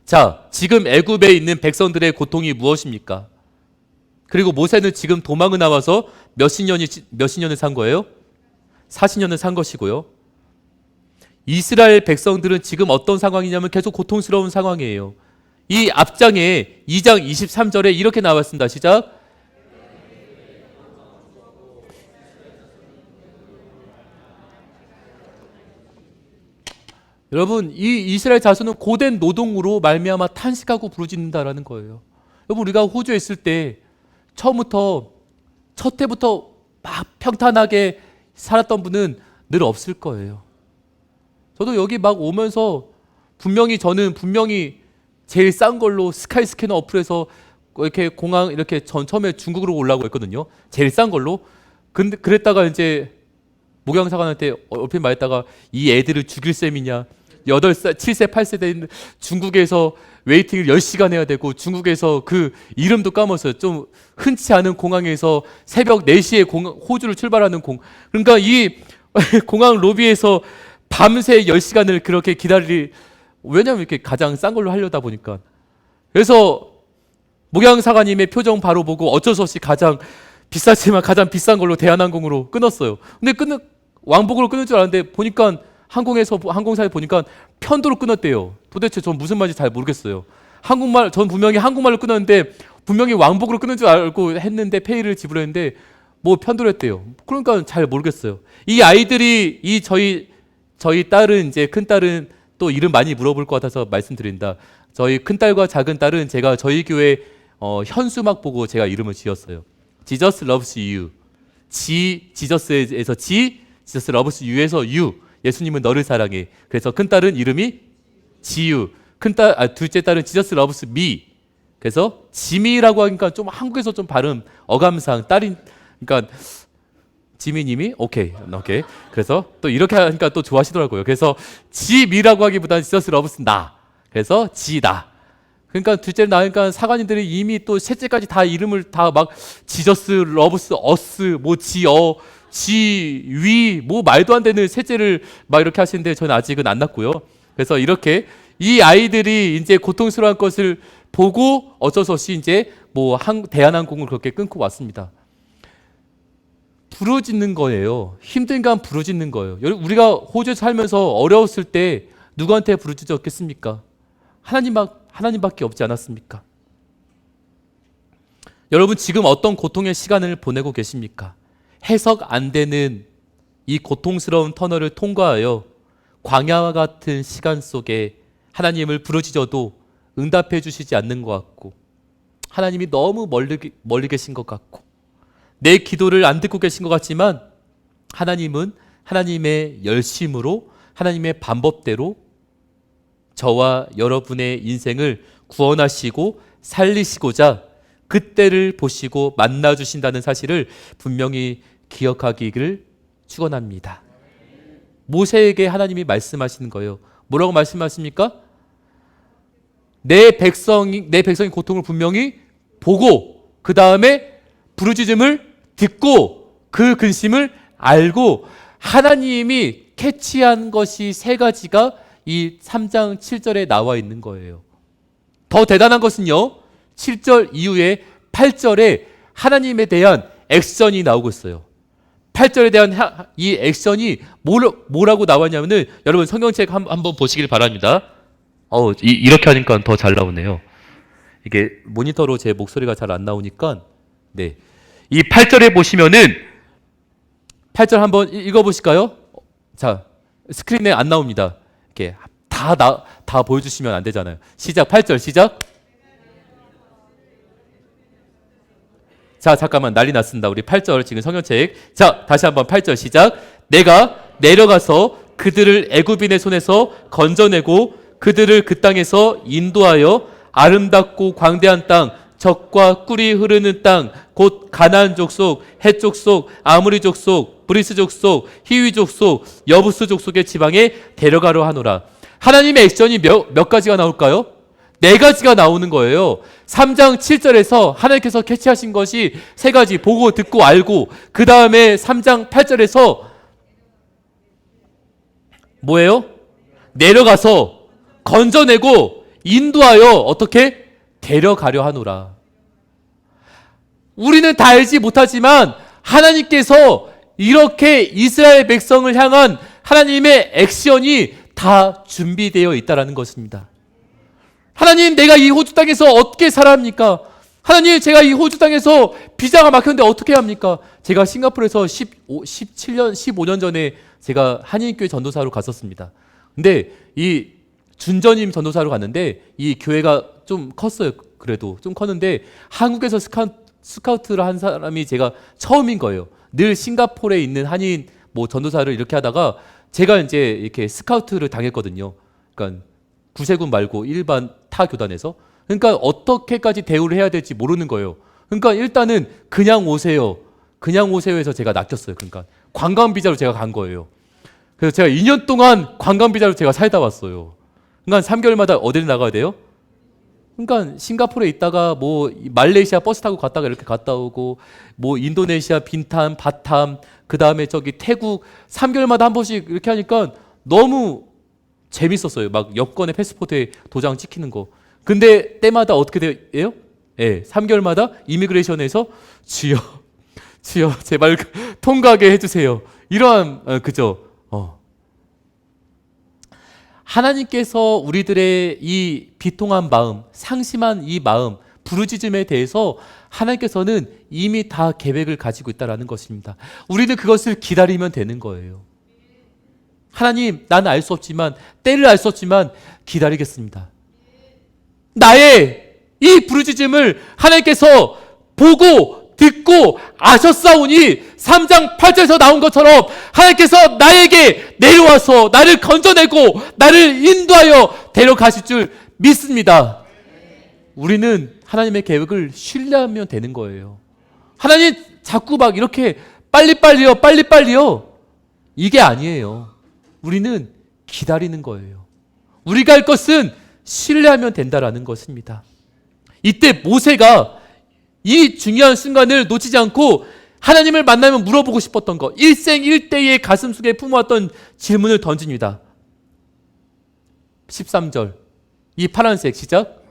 자, 지금 애굽에 있는 백성들의 고통이 무엇입니까? 그리고 모세는 지금 도망을 나와서 몇십 년을 산 거예요? 40년을 산 것이고요. 이스라엘 백성들은 지금 어떤 상황이냐면 계속 고통스러운 상황이에요. 이 앞장에 2장 23절에 이렇게 나왔습니다. 시작. 여러분, 이 이스라엘 자손은 고된 노동으로 말미암아 탄식하고 부르짖는다라는 거예요. 여러분, 우리가 호주에 있을 때 처음부터 첫 해부터 막 평탄하게 살았던 분은 늘 없을 거예요. 저도 여기 막 오면서 저는 분명히 제일 싼 걸로 스카이스캐너 어플에서 이렇게 공항 이렇게 처음에 중국으로 올라오고 했거든요. 제일 싼 걸로. 근데 그랬다가 이제 목양사관한테 얼핏 말했다가 이 애들을 죽일 셈이냐. 8살, 7세, 8세 된 중국에서 웨이팅을 10시간 해야 되고 중국에서 그 이름도 까먹었어요. 좀 흔치 않은 공항에서 새벽 4시에 호주를 출발하는 그러니까 이 공항 로비에서 밤새 10시간을 그렇게 왜냐면 이렇게 가장 싼 걸로 하려다 보니까. 그래서 목양사관님의 표정 바로 보고 어쩔 수 없이 가장 비쌌지만 가장 비싼 걸로 대한항공으로 끊었어요. 근데 왕복으로 끊을 줄 알았는데 보니까 항공사에 보니까 편도로 끊었대요. 도대체 전 무슨 말인지 잘 모르겠어요. 전 분명히 한국말로 끊었는데 분명히 왕복으로 끊을 줄 알고 했는데 페이를 지불했는데 뭐 편도로 했대요. 그러니까 잘 모르겠어요. 이 아이들이 저희 딸은 이제 큰 딸은 또 이름 많이 물어볼 것 같아서 말씀드린다. 저희 큰 딸과 작은 딸은 제가 저희 교회 현수막 보고 제가 이름을 지었어요. Jesus loves you. 지저스에서 Jesus loves you에서 you. 예수님은 너를 사랑해. 그래서 큰 딸은 이름이 지유. 둘째 딸은 Jesus loves me. 그래서 지미라고 하니까 좀 한국에서 좀 발음 어감상 그러니까 지미님이 오케이. 그래서 또 이렇게 하니까 또 좋아하시더라고요. 그래서 지미라고 하기보다는 Jesus loves 나. 그래서 지다. 그러니까 둘째를 낳으니까 사관님들이 이미 또 셋째까지 다 이름을 다 막 지저스, 러브스, 어스, 뭐 지위, 뭐 말도 안 되는 셋째를 막 이렇게 하시는데 저는 아직은 안 낳았고요. 그래서 이렇게 이 아이들이 이제 고통스러운 것을 보고 어쩔 수 없이 이제 뭐 대한항공을 그렇게 끊고 왔습니다. 부르짖는 거예요. 힘든가 부르짖는 거예요. 우리가 호주에 살면서 어려웠을 때 누구한테 부르짖었겠습니까? 하나님밖에 없지 않았습니까? 여러분 지금 어떤 고통의 시간을 보내고 계십니까? 해석 안 되는 이 고통스러운 터널을 통과하여 광야와 같은 시간 속에 하나님을 부르짖어도 응답해 주시지 않는 것 같고 하나님이 너무 멀리 계신 것 같고 내 기도를 안 듣고 계신 것 같지만 하나님은 하나님의 열심으로 하나님의 방법대로 저와 여러분의 인생을 구원하시고 살리시고자 그때를 보시고 만나주신다는 사실을 분명히 기억하기를 축원합니다. 모세에게 하나님이 말씀하시는 거예요. 뭐라고 말씀하십니까? 내 백성이 고통을 분명히 보고 그 다음에 부르짖음을 듣고 그 근심을 알고 하나님이 캐치한 것이 3가지가 이 3장 7절에 나와 있는 거예요. 더 대단한 것은요. 7절 이후에 8절에 하나님에 대한 액션이 나오고 있어요. 8절에 대한 이 액션이 뭐라고 나왔냐면은 여러분 성경책 한번 보시길 바랍니다. 이렇게 하니까 더 잘 나오네요. 이게 모니터로 제 목소리가 잘 안 나오니까 네. 이 8절에 보시면은 8절 한번 읽어보실까요? 자, 스크린에 안 나옵니다. 이렇게 다 보여주시면 안 되잖아요. 시작. 8절 시작. 자, 잠깐만 난리 났습니다. 우리 8절 지금 성경책. 자, 다시 한번 8절 시작. 내가 내려가서 그들을 애굽인의 손에서 건져내고 그들을 그 땅에서 인도하여 아름답고 광대한 땅, 젖과 꿀이 흐르는 땅, 곧 가나안 족속, 헷 족속, 아모리 족속, 브리스 족속, 히위 족속, 여부스 족속의 지방에 데려가려 하노라. 하나님의 액션이 몇 가지가 나올까요? 4가지가 나오는 거예요. 3장 7절에서 하나님께서 캐치하신 것이 3가지 보고 듣고 알고 그 다음에 3장 8절에서 뭐예요? 내려가서 건져내고 인도하여 어떻게? 데려가려 하노라. 우리는 다 알지 못하지만 하나님께서 이렇게 이스라엘 백성을 향한 하나님의 액션이 다 준비되어 있다는 것입니다. 하나님, 내가 이 호주 땅에서 어떻게 살아야 합니까? 하나님, 제가 이 호주 땅에서 비자가 막혔는데 어떻게 합니까? 제가 싱가포르에서 15년 전에 제가 한인교회 전도사로 갔었습니다. 근데 이 준전임 전도사로 갔는데 이 교회가 좀 컸어요. 그래도 좀 컸는데 한국에서 스카우트를 한 사람이 제가 처음인 거예요. 늘 싱가포르에 있는 한인 뭐 전도사를 이렇게 하다가 제가 이제 이렇게 스카우트를 당했거든요. 그러니까 구세군 말고 일반 타 교단에서. 그러니까 어떻게까지 대우를 해야 될지 모르는 거예요. 그러니까 일단은 그냥 오세요. 그냥 오세요 해서 제가 낚였어요. 그러니까 관광 비자로 제가 간 거예요. 그래서 제가 2년 동안 관광 비자로 제가 살다 왔어요. 그러니까 3개월마다 어디를 나가야 돼요? 그러니까 싱가포르에 있다가 뭐 말레이시아 버스 타고 갔다가 이렇게 갔다 오고 뭐 인도네시아 빈탄, 바탐, 그다음에 저기 태국 3개월마다 한 번씩 이렇게 하니까 너무 재밌었어요. 막 여권에 패스포트에 도장 찍히는 거. 근데 때마다 어떻게 돼요? 예, 3개월마다 이미그레이션에서 주여 제발 통과하게 해주세요. 이러한 그죠? 하나님께서 우리들의 이 비통한 마음, 상심한 이 마음, 부르짖음에 대해서 하나님께서는 이미 다 계획을 가지고 있다는 것입니다. 우리는 그것을 기다리면 되는 거예요. 하나님, 나는 알 수 없지만, 때를 알 수 없지만 기다리겠습니다. 나의 이 부르짖음을 하나님께서 보고 듣고 아셨사오니 3장 8절에서 나온 것처럼 하나님께서 나에게 내려와서 나를 건져내고 나를 인도하여 데려가실 줄 믿습니다. 우리는 하나님의 계획을 신뢰하면 되는 거예요. 하나님 자꾸 막 이렇게 빨리빨리요 이게 아니에요. 우리는 기다리는 거예요. 우리가 할 것은 신뢰하면 된다라는 것입니다. 이때 모세가 이 중요한 순간을 놓치지 않고 하나님을 만나면 물어보고 싶었던 것, 일생일대의 가슴속에 품어왔던 질문을 던집니다. 13절 이 파란색 시작.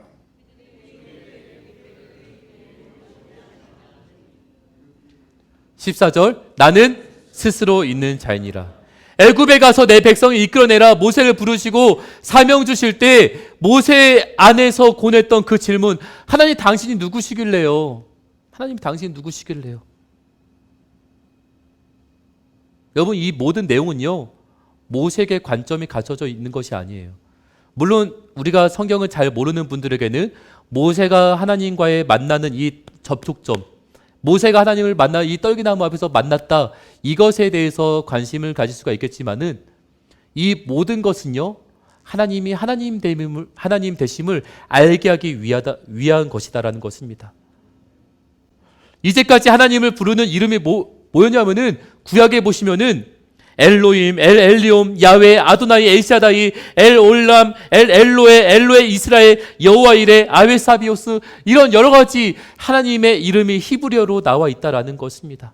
(14절) 나는 스스로 있는 자이니라. 애굽에 가서 내 백성을 이끌어내라. 모세를 부르시고 사명 주실 때 모세 안에서 고냈던 그 질문, 하나님 당신이 누구시길래요? 하나님 당신이 누구시길래요? 여러분, 이 모든 내용은요 모세의 관점이 갖춰져 있는 것이 아니에요. 물론 우리가 성경을 잘 모르는 분들에게는 모세가 하나님과의 만나는 이 접촉점, 모세가 하나님을 만나 이 떨기나무 앞에서 만났다, 이것에 대해서 관심을 가질 수가 있겠지만은 이 모든 것은요 하나님이 하나님 되심을 알게 하기 위한 것이다라는 것입니다. 이제까지 하나님을 부르는 이름이 뭐였냐면은 구약에 보시면은 엘로임, 엘리옴, 야훼, 아도나이, 엘샤다이, 엘올람, 엘로에, 엘로에 이스라엘, 여호와 이레, 아웨 사비오스, 이런 여러 가지 하나님의 이름이 히브리어로 나와 있다라는 것입니다.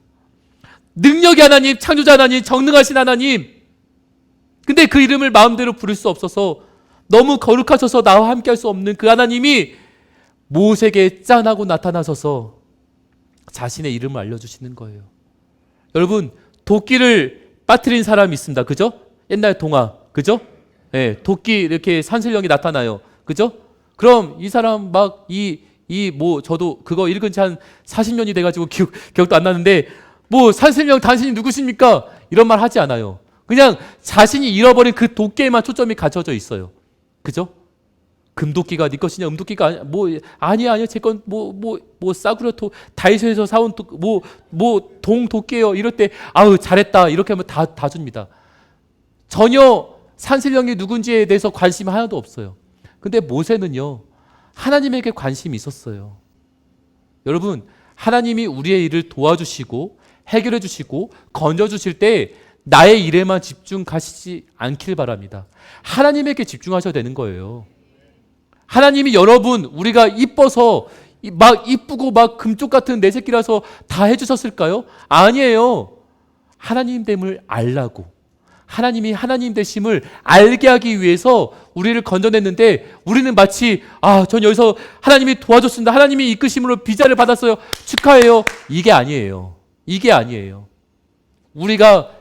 능력의 하나님, 창조자 하나님, 전능하신 하나님. 근데 그 이름을 마음대로 부를 수 없어서 너무 거룩하셔서 나와 함께 할 수 없는 그 하나님이 모세에게 짠하고 나타나셔서 자신의 이름을 알려주시는 거예요. 여러분, 도끼를 빠뜨린 사람이 있습니다. 그죠? 옛날 동화. 그죠? 예, 도끼 이렇게 산신령이 나타나요. 그죠? 그럼 이 사람 막 저도 그거 읽은 지 한 40년이 돼가지고 기억도 안 나는데, 뭐 산신령 당신이 누구십니까? 이런 말 하지 않아요. 그냥 자신이 잃어버린 그 도끼에만 초점이 갖춰져 있어요. 그죠? 금도끼가 네 것이냐, 음도끼가 아니야 제 건 싸구려 다이소에서 사온 동 도끼예요. 이럴 때 아우 잘했다 이렇게 하면 다 줍니다. 전혀 산신령이 누군지에 대해서 관심 하나도 없어요. 근데 모세는요 하나님에게 관심이 있었어요. 여러분, 하나님이 우리의 일을 도와주시고 해결해 주시고 건져 주실 때 나의 일에만 집중하시지 않길 바랍니다. 하나님에게 집중하셔야 되는 거예요. 하나님이 여러분, 우리가 이뻐서 막 이쁘고 막 금쪽 같은 내 새끼라서 다 해주셨을까요? 아니에요. 하나님 됨을 알라고, 하나님이 하나님 되심을 알게 하기 위해서 우리를 건져냈는데, 우리는 마치 전 여기서 하나님이 도와줬습니다, 하나님이 이끄심으로 비자를 받았어요, 축하해요, 이게 아니에요. 이게 아니에요. 우리가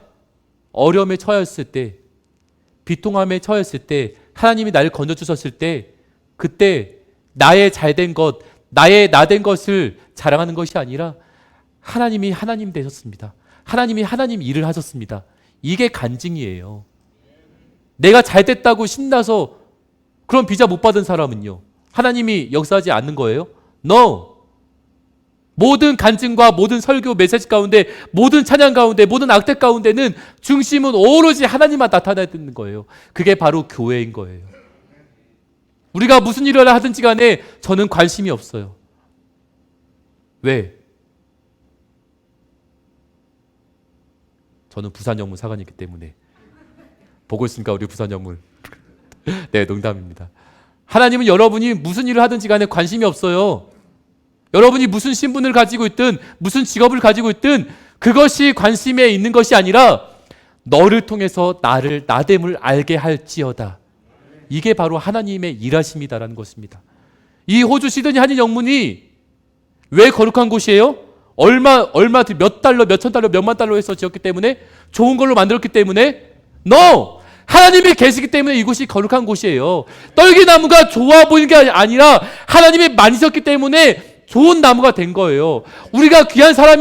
어려움에 처했을 때, 비통함에 처했을 때, 하나님이 나를 건져주셨을 때, 그때 나의 잘된 것, 나의 나된 것을 자랑하는 것이 아니라 하나님이 하나님 되셨습니다. 하나님이 하나님 일을 하셨습니다. 이게 간증이에요. 내가 잘 됐다고 신나서 그런 비자 못 받은 사람은요? 하나님이 역사하지 않는 거예요? No! 모든 간증과 모든 설교 메시지 가운데, 모든 찬양 가운데, 모든 악대 가운데는 중심은 오로지 하나님만 나타나야 되는 거예요. 그게 바로 교회인 거예요. 우리가 무슨 일을 하든지 간에 저는 관심이 없어요. 왜? 저는 부산영문 사관이기 때문에. 보고 있습니까, 우리 부산영문? 네, 농담입니다. 하나님은 여러분이 무슨 일을 하든지 간에 관심이 없어요. 여러분이 무슨 신분을 가지고 있든 무슨 직업을 가지고 있든 그것이 관심에 있는 것이 아니라 너를 통해서 나를 나됨을 알게 할지어다. 이게 바로 하나님의 일하심이다라는 것입니다. 이 호주 시드니 한인 영문이 왜 거룩한 곳이에요? 몇 달러, 몇천 달러, 몇만 달러 해서 지었기 때문에, 좋은 걸로 만들었기 때문에? No! 하나님이 계시기 때문에 이곳이 거룩한 곳이에요. 떨기나무가 좋아 보이는 게 아니라 하나님이 만드셨기 때문에 좋은 나무가 된 거예요. 우리가 귀한 사람,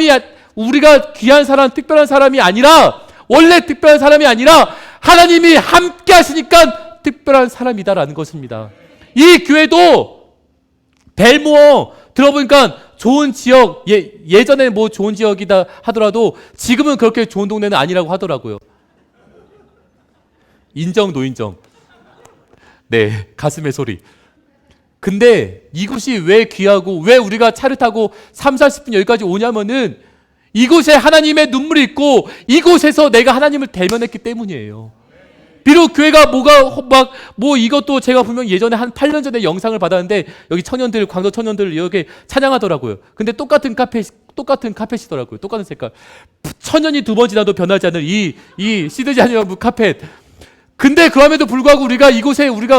특별한 사람이 아니라, 원래 특별한 사람이 아니라 하나님이 함께 하시니까 특별한 사람이다라는 것입니다. 이 교회도 벨모어 들어보니까 좋은 지역, 예전에 뭐 좋은 지역이다 하더라도 지금은 그렇게 좋은 동네는 아니라고 하더라고요. 인정, 노인정. 네, 가슴의 소리. 근데 이곳이 왜 귀하고 왜 우리가 차를 타고 3, 40분 여기까지 오냐면은 이곳에 하나님의 눈물이 있고 이곳에서 내가 하나님을 대면했기 때문이에요. 비록 교회가 이것도 제가 분명 예전에 한 8년 전에 영상을 받았는데 여기 청년들, 광도 청년들 이렇게 찬양하더라고요. 근데 똑같은 카펫이더라고요. 똑같은 색깔. 천년이 두 번 지나도 변하지 않는 이 시드니 한인 카펫. 근데 그럼에도 불구하고 우리가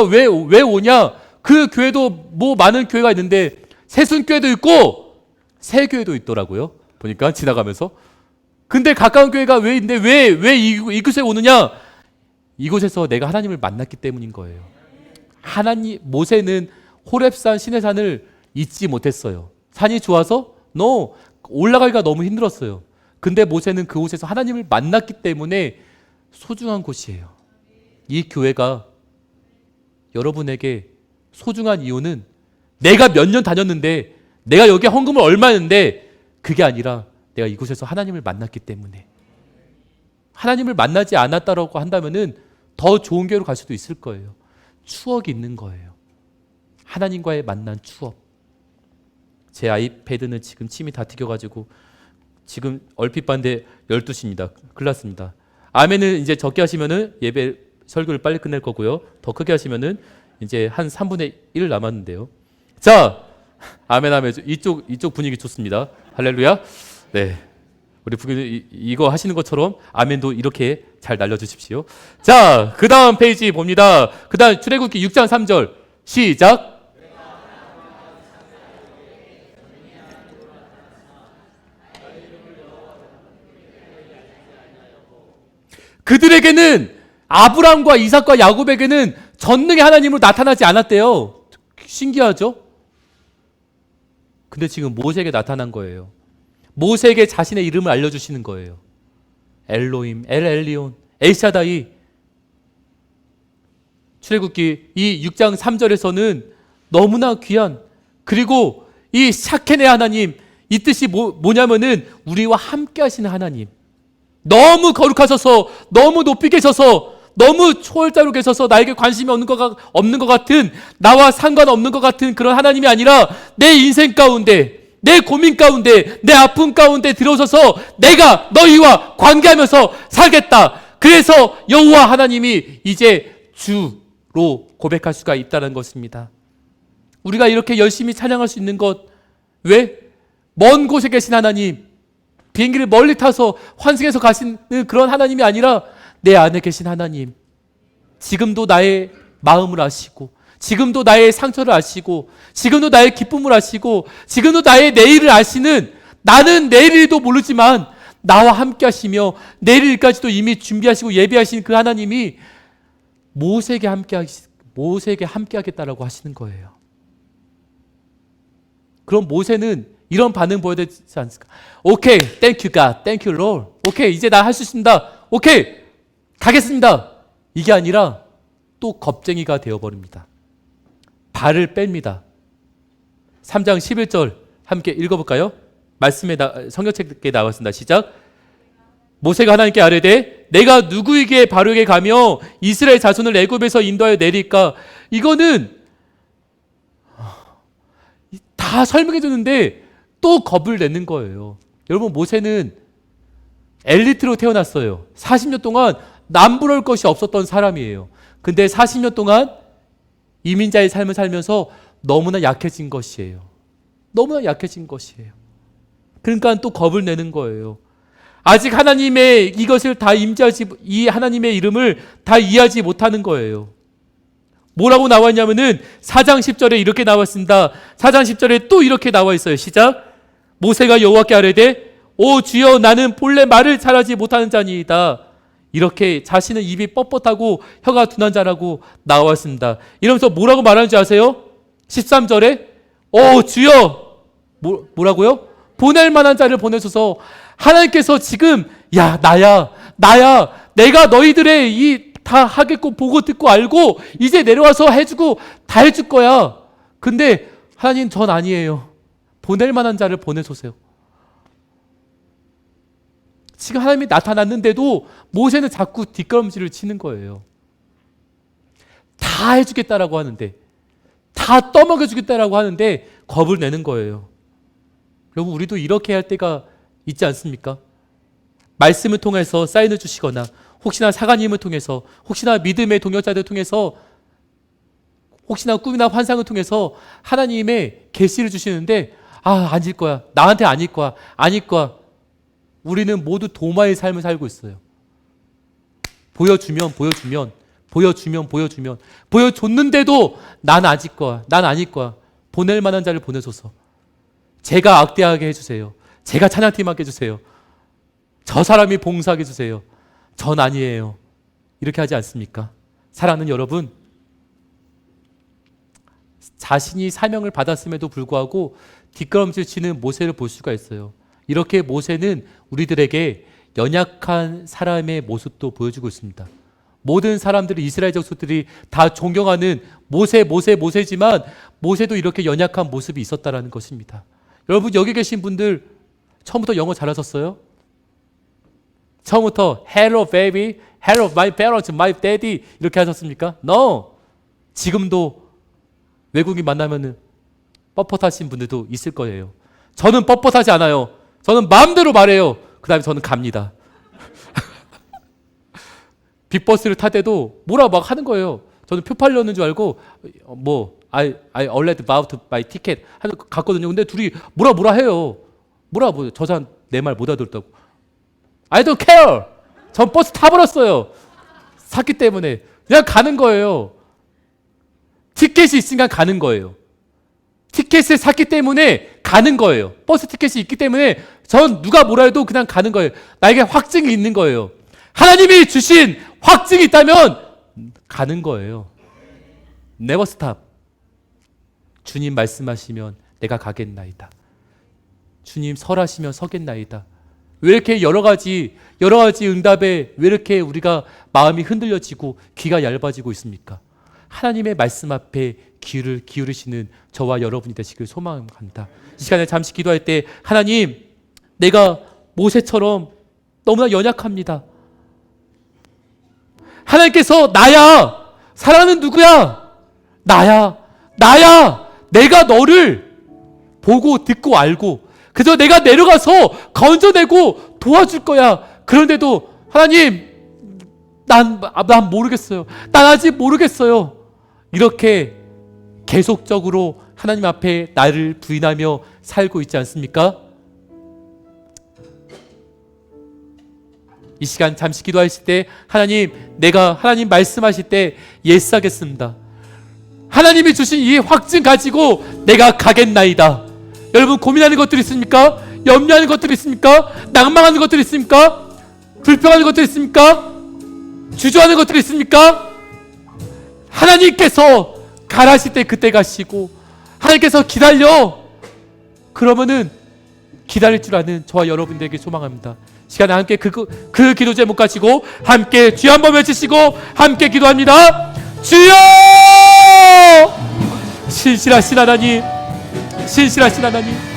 왜 오냐? 그 교회도 뭐 많은 교회가 있는데 새순교회도 있고 새교회도 있더라고요. 보니까 지나가면서. 근데 가까운 교회가 왜 있는데 왜 이곳에 오느냐? 이곳에서 내가 하나님을 만났기 때문인 거예요. 모세는 호렙산 시내산을 잊지 못했어요. 산이 좋아서? No. 올라가기가 너무 힘들었어요. 근데 모세는 그곳에서 하나님을 만났기 때문에 소중한 곳이에요. 이 교회가 여러분에게 소중한 이유는 내가 몇 년 다녔는데, 내가 여기 헌금을 얼마 했는데, 그게 아니라 내가 이곳에서 하나님을 만났기 때문에. 하나님을 만나지 않았다라고 한다면은 더 좋은 교회로 갈 수도 있을 거예요. 추억이 있는 거예요. 하나님과의 만난 추억. 제 아이패드는 지금 침이 다 튀겨가지고 지금 얼핏 봤는데 12시입니다. 큰일 났습니다. 아멘을 이제 적게 하시면은 예배 설교를 빨리 끝낼 거고요. 더 크게 하시면은 이제 한 3분의 1 남았는데요. 자, 아멘 하면 이쪽 분위기 좋습니다. 할렐루야. 네. 우리 부교님 이거 하시는 것처럼 아멘도 이렇게 잘 날려주십시오. 자, 그 다음 페이지 봅니다. 그 다음 출애굽기 6장 3절 시작. 그들에게는 아브람과 이삭과 야곱에게는 전능의 하나님으로 나타나지 않았대요. 신기하죠? 근데 지금 모세에게 나타난 거예요. 모세에게 자신의 이름을 알려주시는 거예요. 엘로힘, 엘리온, 엘샤다이. 출애굽기 이 6장 3절에서는 너무나 귀한, 그리고 이 샤케네 하나님, 이 뜻이 뭐냐면은 우리와 함께 하시는 하나님. 너무 거룩하셔서, 너무 높이 계셔서, 너무 초월자로 계셔서 나에게 관심이 없는 것 같은, 나와 상관없는 것 같은 그런 하나님이 아니라 내 인생 가운데, 내 고민 가운데, 내 아픔 가운데 들어서서 내가 너희와 관계하면서 살겠다. 그래서 여호와 하나님이 이제 주로 고백할 수가 있다는 것입니다. 우리가 이렇게 열심히 찬양할 수 있는 것, 왜? 먼 곳에 계신 하나님, 비행기를 멀리 타서 환승해서 가시는 그런 하나님이 아니라 내 안에 계신 하나님, 지금도 나의 마음을 아시고, 지금도 나의 상처를 아시고, 지금도 나의 기쁨을 아시고, 지금도 나의 내일을 아시는, 나는 내일도 모르지만 나와 함께 하시며 내일까지도 이미 준비하시고 예비하신 그 하나님이 모세에게 함께 하겠다라고 하시는 거예요. 그럼 모세는 이런 반응 보여야 되지 않습니까? 오케이, 땡큐 갓, 땡큐 롤. 오케이, 이제 나 할 수 있습니다. 오케이, 가겠습니다. 이게 아니라 또 겁쟁이가 되어버립니다. 발을 뺍니다. 3장 11절 함께 읽어볼까요? 말씀에 성경책에 나왔습니다. 시작. 모세가 하나님께 아뢰되 내가 누구에게 바로에게 가며 이스라엘 자손을 애굽에서 인도하여 내릴까? 이거는 다 설명해 주는데 또 겁을 내는 거예요. 여러분, 모세는 엘리트로 태어났어요. 40년 동안 남부러울 것이 없었던 사람이에요. 근데 40년 동안 이민자의 삶을 살면서 너무나 약해진 것이에요. 너무나 약해진 것이에요. 그러니까 또 겁을 내는 거예요. 아직 하나님의 이것을 다 이 하나님의 이름을 다 이해하지 못하는 거예요. 뭐라고 나와 있냐면은 4장 10절에 이렇게 나와 있습니다. 4장 10절에 또 이렇게 나와 있어요. 시작. 모세가 여호와께 아뢰되 오 주여 나는 본래 말을 잘하지 못하는 자니이다. 이렇게 자신은 입이 뻣뻣하고 혀가 둔한 자라고 나와 있습니다. 이러면서 뭐라고 말하는지 아세요? 13절에 오 주여 뭐라고요? 보낼 만한 자를 보내소서. 하나님께서 지금 나야 내가 너희들의 이 다 하겠고 보고 듣고 알고 이제 내려와서 해주고 다 해줄 거야. 근데 하나님 전 아니에요. 보낼 만한 자를 보내소서. 지금 하나님이 나타났는데도 모세는 자꾸 뒷걸음질을 치는 거예요. 다 해주겠다라고 하는데, 다 떠먹여주겠다라고 하는데 겁을 내는 거예요. 여러분, 우리도 이렇게 할 때가 있지 않습니까? 말씀을 통해서 사인을 주시거나 혹시나 사관님을 통해서 혹시나 믿음의 동역자들 통해서 혹시나 꿈이나 환상을 통해서 하나님의 계시를 주시는데 아닐 거야. 나한테 아닐 거야. 우리는 모두 도마의 삶을 살고 있어요. 보여주면 보여줬는데도 난 아닐 거야. 보낼 만한 자를 보내소서. 제가 악대하게 해주세요. 제가 찬양팀 하게 해주세요. 저 사람이 봉사하게 해주세요. 전 아니에요. 이렇게 하지 않습니까? 사랑하는 여러분, 자신이 사명을 받았음에도 불구하고 뒷걸음질 치는 모세를 볼 수가 있어요. 이렇게 모세는 우리들에게 연약한 사람의 모습도 보여주고 있습니다. 모든 사람들이, 이스라엘 족속들이 다 존경하는 모세지만 모세도 이렇게 연약한 모습이 있었다라는 것입니다. 여러분, 여기 계신 분들 처음부터 영어 잘하셨어요? 처음부터 Hello baby, Hello my parents, my daddy 이렇게 하셨습니까? No! 지금도 외국인 만나면은 뻣뻣하신 분들도 있을 거예요. 저는 뻣뻣하지 않아요. 저는 마음대로 말해요. 그 다음에 저는 갑니다. 빅버스를 탈 때도 뭐라 막 하는 거예요. 저는 표 팔려는 줄 알고 I already bought my ticket 하고 갔거든요. 근데 둘이 뭐라 해요. 저 사람 내 말 못 알아듣다고. I don't care. 전 버스 타버렸어요. 샀기 때문에. 그냥 가는 거예요. 티켓이 있으니까 가는 거예요. 티켓을 샀기 때문에 가는 거예요. 버스 티켓이 있기 때문에 전 누가 뭐라 해도 그냥 가는 거예요. 나에게 확증이 있는 거예요. 하나님이 주신 확증이 있다면 가는 거예요. Never stop. 주님 말씀하시면 내가 가겠나이다. 주님 설하시면 서겠나이다. 왜 이렇게 여러 가지 응답에 왜 이렇게 우리가 마음이 흔들려지고 귀가 얇아지고 있습니까? 하나님의 말씀 앞에 귀를 기울이시는 저와 여러분이 되시길 소망합니다. 이 시간에 잠시 기도할 때 하나님, 내가 모세처럼 너무나 연약합니다. 하나님께서 나야, 사랑하는 누구야? 나야. 내가 너를 보고 듣고 알고 그저 내가 내려가서 건져내고 도와줄 거야. 그런데도 하나님, 난 모르겠어요. 난 아직 모르겠어요. 이렇게 계속적으로 하나님 앞에 나를 부인하며 살고 있지 않습니까? 이 시간 잠시 기도하실 때 하나님 말씀하실 때 예스하겠습니다. 하나님이 주신 이 확증 가지고 내가 가겠나이다. 여러분, 고민하는 것들이 있습니까? 염려하는 것들이 있습니까? 낭망하는 것들이 있습니까? 불평하는 것들이 있습니까? 주저하는 것들이 있습니까? 하나님께서 가라실 때 그때 가시고, 하나님께서 기다려, 그러면은 기다릴 줄 아는 저와 여러분들에게 소망합니다. 시간에 함께 그 기도 제목 가지고 함께 주여 한번 외치시고 함께 기도합니다. 주여! 신실하신 하나님, 신실하신 하나님,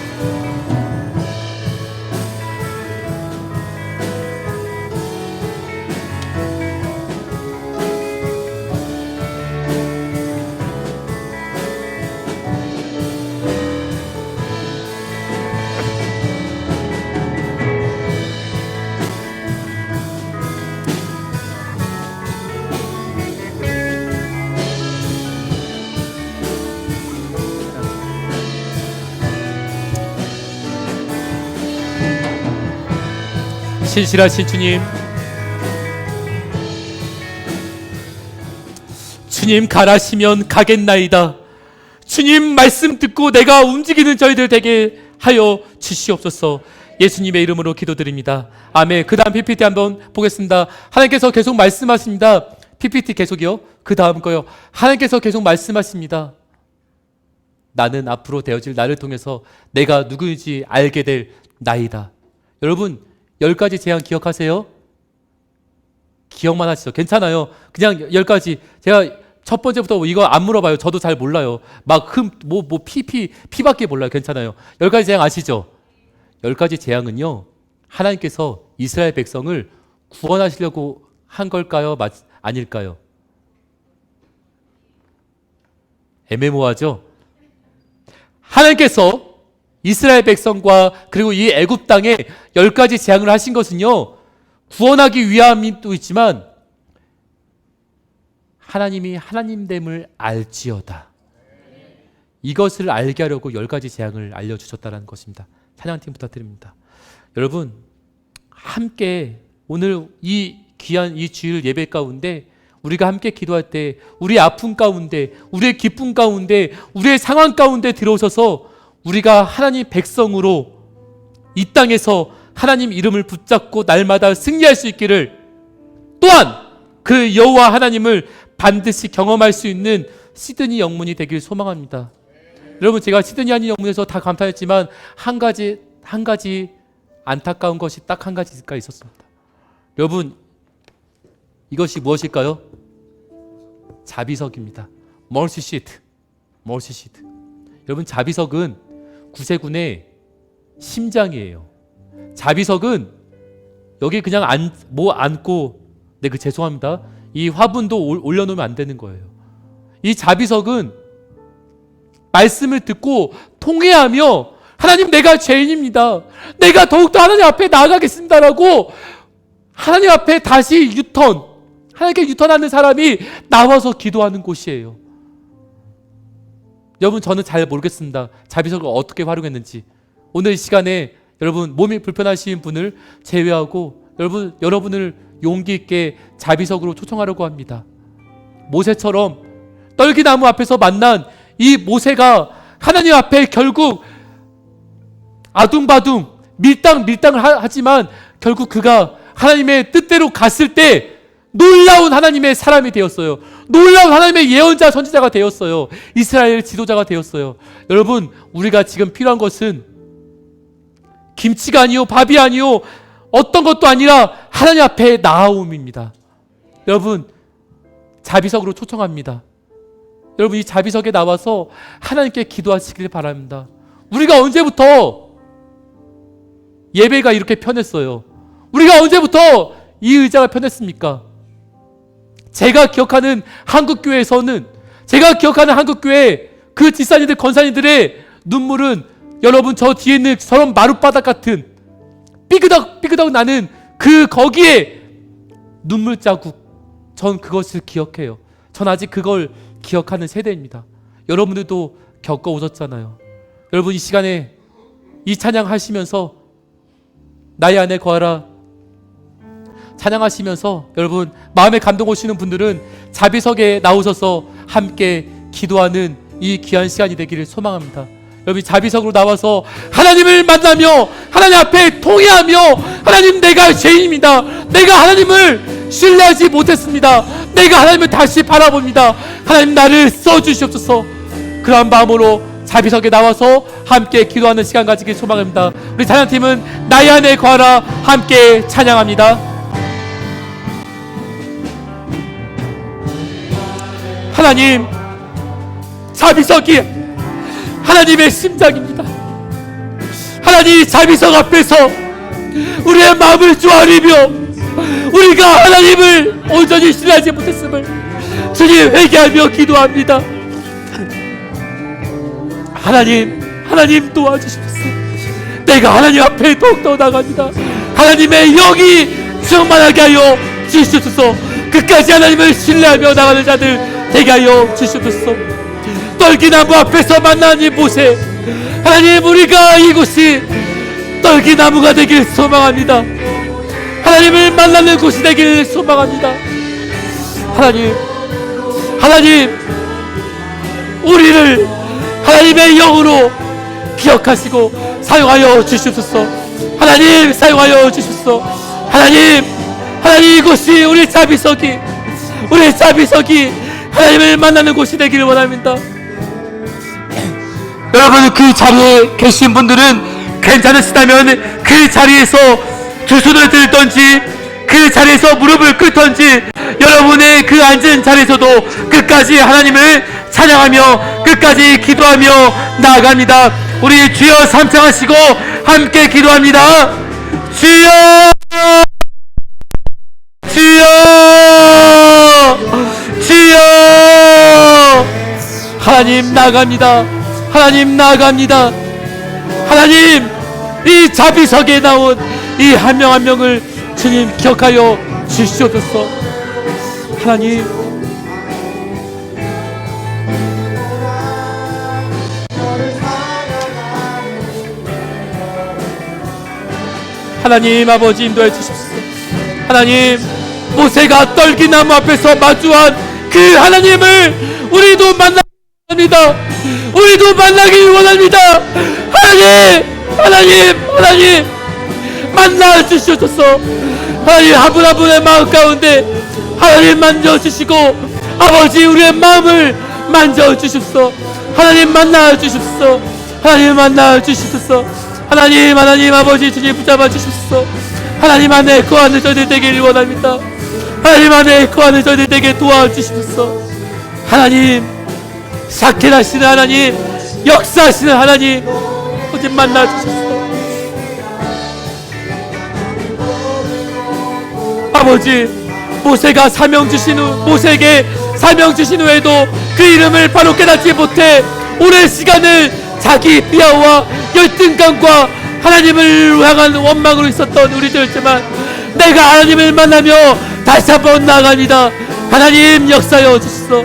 신실하신 주님, 주님 가라시면 가겠나이다. 주님 말씀 듣고 내가 움직이는 저희들 되게 하여 주시옵소서. 예수님의 이름으로 기도드립니다. 아멘. 그 다음 PPT 한번 보겠습니다. 하나님께서 계속 말씀하십니다. PPT 계속이요. 그 다음 거요. 하나님께서 계속 말씀하십니다. 나는 앞으로 되어질 나를 통해서 내가 누구인지 알게 될 나이다. 여러분 10가지 재앙 기억하세요? 기억만 하시죠. 괜찮아요. 그냥 10가지. 제가 첫 번째부터 이거 안 물어봐요. 저도 잘 몰라요. 막 피밖에 몰라요. 괜찮아요. 10가지 재앙 아시죠? 10가지 재앙은요, 하나님께서 이스라엘 백성을 구원하시려고 한 걸까요? 아닐까요? 애매모호하죠? 하나님께서 이스라엘 백성과 그리고 이 애굽 땅에 10가지 재앙을 하신 것은요, 구원하기 위함도 있지만 하나님이 하나님됨을 알지어다. 이것을 알게 하려고 10가지 재앙을 알려주셨다는 것입니다. 찬양팀 부탁드립니다. 여러분 함께 오늘 이 귀한 이 주일 예배 가운데 우리가 함께 기도할 때 우리의 아픔 가운데 우리의 기쁨 가운데 우리의 상황 가운데 들어오셔서 우리가 하나님 백성으로 이 땅에서 하나님 이름을 붙잡고 날마다 승리할 수 있기를, 또한 그 여호와 하나님을 반드시 경험할 수 있는 시드니 영문이 되길 소망합니다. 여러분 제가 시드니 한인 영문에서 다 감탄했지만 한 가지 안타까운 것이 딱 한 가지가 있었습니다. 여러분 이것이 무엇일까요? 자비석입니다. 멀시 시트. 여러분 자비석은 구세군의 심장이에요. 자비석은 여기 그냥 안고, 네, 죄송합니다. 이 화분도 올려놓으면 안 되는 거예요. 이 자비석은 말씀을 듣고 통회하며 하나님 내가 죄인입니다. 내가 더욱더 하나님 앞에 나아가겠습니다라고 하나님 앞에 다시 하나님께 유턴하는 사람이 나와서 기도하는 곳이에요. 여러분 저는 잘 모르겠습니다. 자비석을 어떻게 활용했는지. 오늘 이 시간에 여러분 몸이 불편하신 분을 제외하고 여러분을 용기 있게 자비석으로 초청하려고 합니다. 모세처럼 떨기나무 앞에서 만난 이 모세가 하나님 앞에 결국 아둥바둥 밀당을 하지만 결국 그가 하나님의 뜻대로 갔을 때 놀라운 하나님의 사람이 되었어요. 놀라운 하나님의 예언자 선지자가 되었어요. 이스라엘 지도자가 되었어요. 여러분 우리가 지금 필요한 것은 김치가 아니요 밥이 아니요 어떤 것도 아니라 하나님 앞에 나아옴입니다. 여러분 자비석으로 초청합니다. 여러분 이 자비석에 나와서 하나님께 기도하시길 바랍니다. 우리가 언제부터 예배가 이렇게 편했어요? 우리가 언제부터 이 의자가 편했습니까? 제가 기억하는 한국교회 그 뒷산이들 권산이들의 눈물은 여러분 저 뒤에 있는 저런 마룻바닥 같은 삐그덕 나는 거기에 눈물 자국, 전 그것을 기억해요. 전 아직 그걸 기억하는 세대입니다. 여러분들도 겪어 오셨잖아요. 여러분 이 시간에 이 찬양 하시면서 나의 안에 거하라 찬양하시면서 여러분 마음에 감동 오시는 분들은 자비석에 나오셔서 함께 기도하는 이 귀한 시간이 되기를 소망합니다. 여러분 자비석으로 나와서 하나님을 만나며 하나님 앞에 통회하며 하나님 내가 죄인입니다. 내가 하나님을 신뢰하지 못했습니다. 내가 하나님을 다시 바라봅니다. 하나님 나를 써주시옵소서. 그러한 마음으로 자비석에 나와서 함께 기도하는 시간 가지길 소망합니다. 우리 찬양팀은 나의 안에 거하라 함께 찬양합니다. 하나님, 자비석이 하나님의 심장입니다. 하나님, 자비석 앞에서 우리의 마음을 조아리며 우리가 하나님을 온전히 신뢰하지 못했음을 주님 회개하며 기도합니다. 하나님 도와주십시오. 내가 하나님 앞에 더욱더 나갑니다. 하나님의 영이 충만하게 하여 주시옵소서. 끝까지 하나님을 신뢰하며 나가는 자들 되게 하여 주시옵소서. 떨기나무 앞에서 만난 이 모세, 하나님, 우리가 이곳이 떨기나무가 되길 소망합니다. 하나님을 만나는 곳이 되길 소망합니다. 하나님, 우리를 하나님의 영으로 기억하시고 사용하여 주시옵소서. 하나님, 사용하여 주시옵소서. 하나님, 이곳이 우리 자비석이 하나님을 만나는 곳이 되기를 원합니다. 여러분, 그 자리에 계신 분들은 괜찮으시다면 그 자리에서 두 손을 들던지 그 자리에서 무릎을 꿇던지 여러분의 그 앉은 자리에서도 끝까지 하나님을 찬양하며 끝까지 기도하며 나아갑니다. 우리 주여 삼창하시고 함께 기도합니다. 주여, 주여, 주여. 하나님 나아갑니다. 하나님, 이 자비석에 나온 이 한 명 한 명을 주님 기억하여 주시옵소서. 하나님 아버지, 인도해 주십시오. 하나님, 모세가 떨기나무 앞에서 마주한 그 하나님을 우리도 만납니다. 우리도 만나길 원합니다. 하나님 만나 주시옵소서. 하나님, 한 분 한 분의 마음 가운데 하나님 만져주시고 아버지, 우리의 마음을 만져주십시오. 하나님 만나 주십시오. 하나님 아버지, 주님 붙잡아 주십시오. 하나님 안에 거하는 저희들 되길 원합니다. 하나님 안에 거하는 저희들 되게 도와주십시오. 하나님, 삭해하시는 하나님, 역사하시는 하나님, 오직 만나 주십시오. 아버지, 모세에게 사명 주신 후에도 그 이름을 바로 깨닫지 못해 오랜 시간을 자기 비하와 열등감과 하나님을 향한 원망으로 있었던 우리들이지만 내가 하나님을 만나며 다시 한번 나아갑니다. 하나님 역사여 주시소.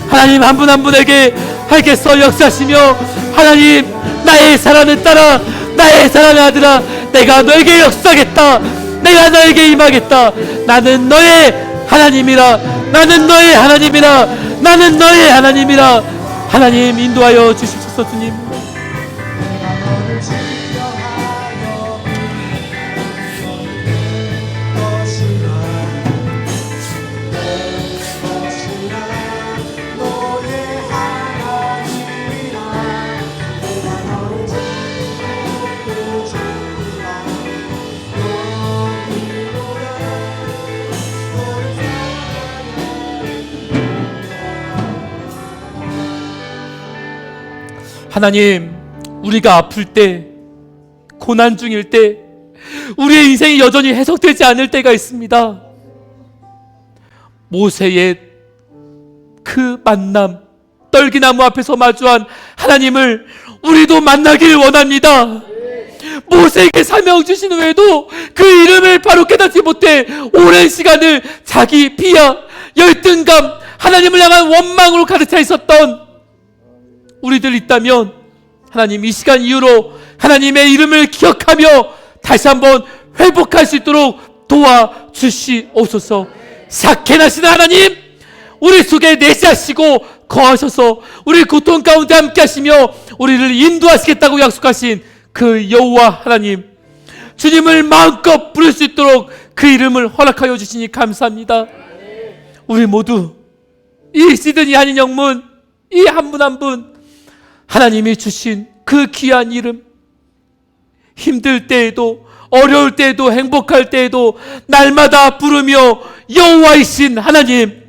하나님 한 분 한 분에게 하나님께서 역사하시며 하나님, 나의 사랑하는 딸아, 나의 사랑하는 아들아, 내가 너에게 역사하겠다. 내가 너에게 임하겠다. 나는 너의 하나님이라. 하나님 인도하여 주십시오. 주님, 하나님, 우리가 아플 때, 고난 중일 때, 우리의 인생이 여전히 해석되지 않을 때가 있습니다. 모세의 그 만남, 떨기나무 앞에서 마주한 하나님을 우리도 만나길 원합니다. 모세에게 사명 주신 후에도 그 이름을 바로 깨닫지 못해 오랜 시간을 자기 비하, 열등감, 하나님을 향한 원망으로 가득 차 있었던 우리들 있다면 하나님, 이 시간 이후로 하나님의 이름을 기억하며 다시 한번 회복할 수 있도록 도와주시옵소서. 삭해나시는 하나님, 우리 속에 내시하시고 거하셔서 우리 고통 가운데 함께 하시며 우리를 인도하시겠다고 약속하신 그 여호와 하나님, 주님을 마음껏 부를 수 있도록 그 이름을 허락하여 주시니 감사합니다. 우리 모두 이 시드니 한인 영문, 이 한 분 한 분 하나님이 주신 그 귀한 이름, 힘들 때에도 어려울 때에도 행복할 때에도 날마다 부르며 여호와이신 하나님,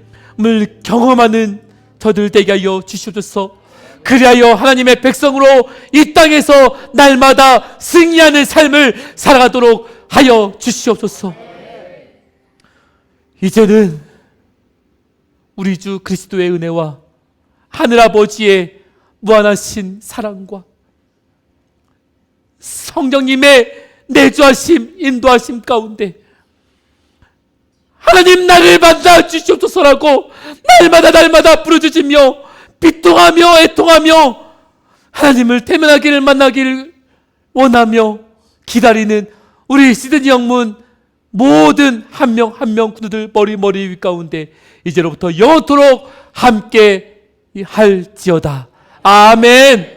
경험하는 저들 되게 하여 주시옵소서. 그리하여 하나님의 백성으로 이 땅에서 날마다 승리하는 삶을 살아가도록 하여 주시옵소서. 이제는 우리 주 그리스도의 은혜와 하늘아버지의 무한하신 사랑과 성령님의 내주하심, 인도하심 가운데 하나님 나를 만나 주시옵소서라고 날마다 부르짖으며 비통하며 애통하며 하나님을 태면하기를 만나기를 원하며 기다리는 우리 시드니 영문 모든 한 명 한 명 군우들 머리 위 가운데 이제로부터 영원토록 함께 할지어다. 아멘.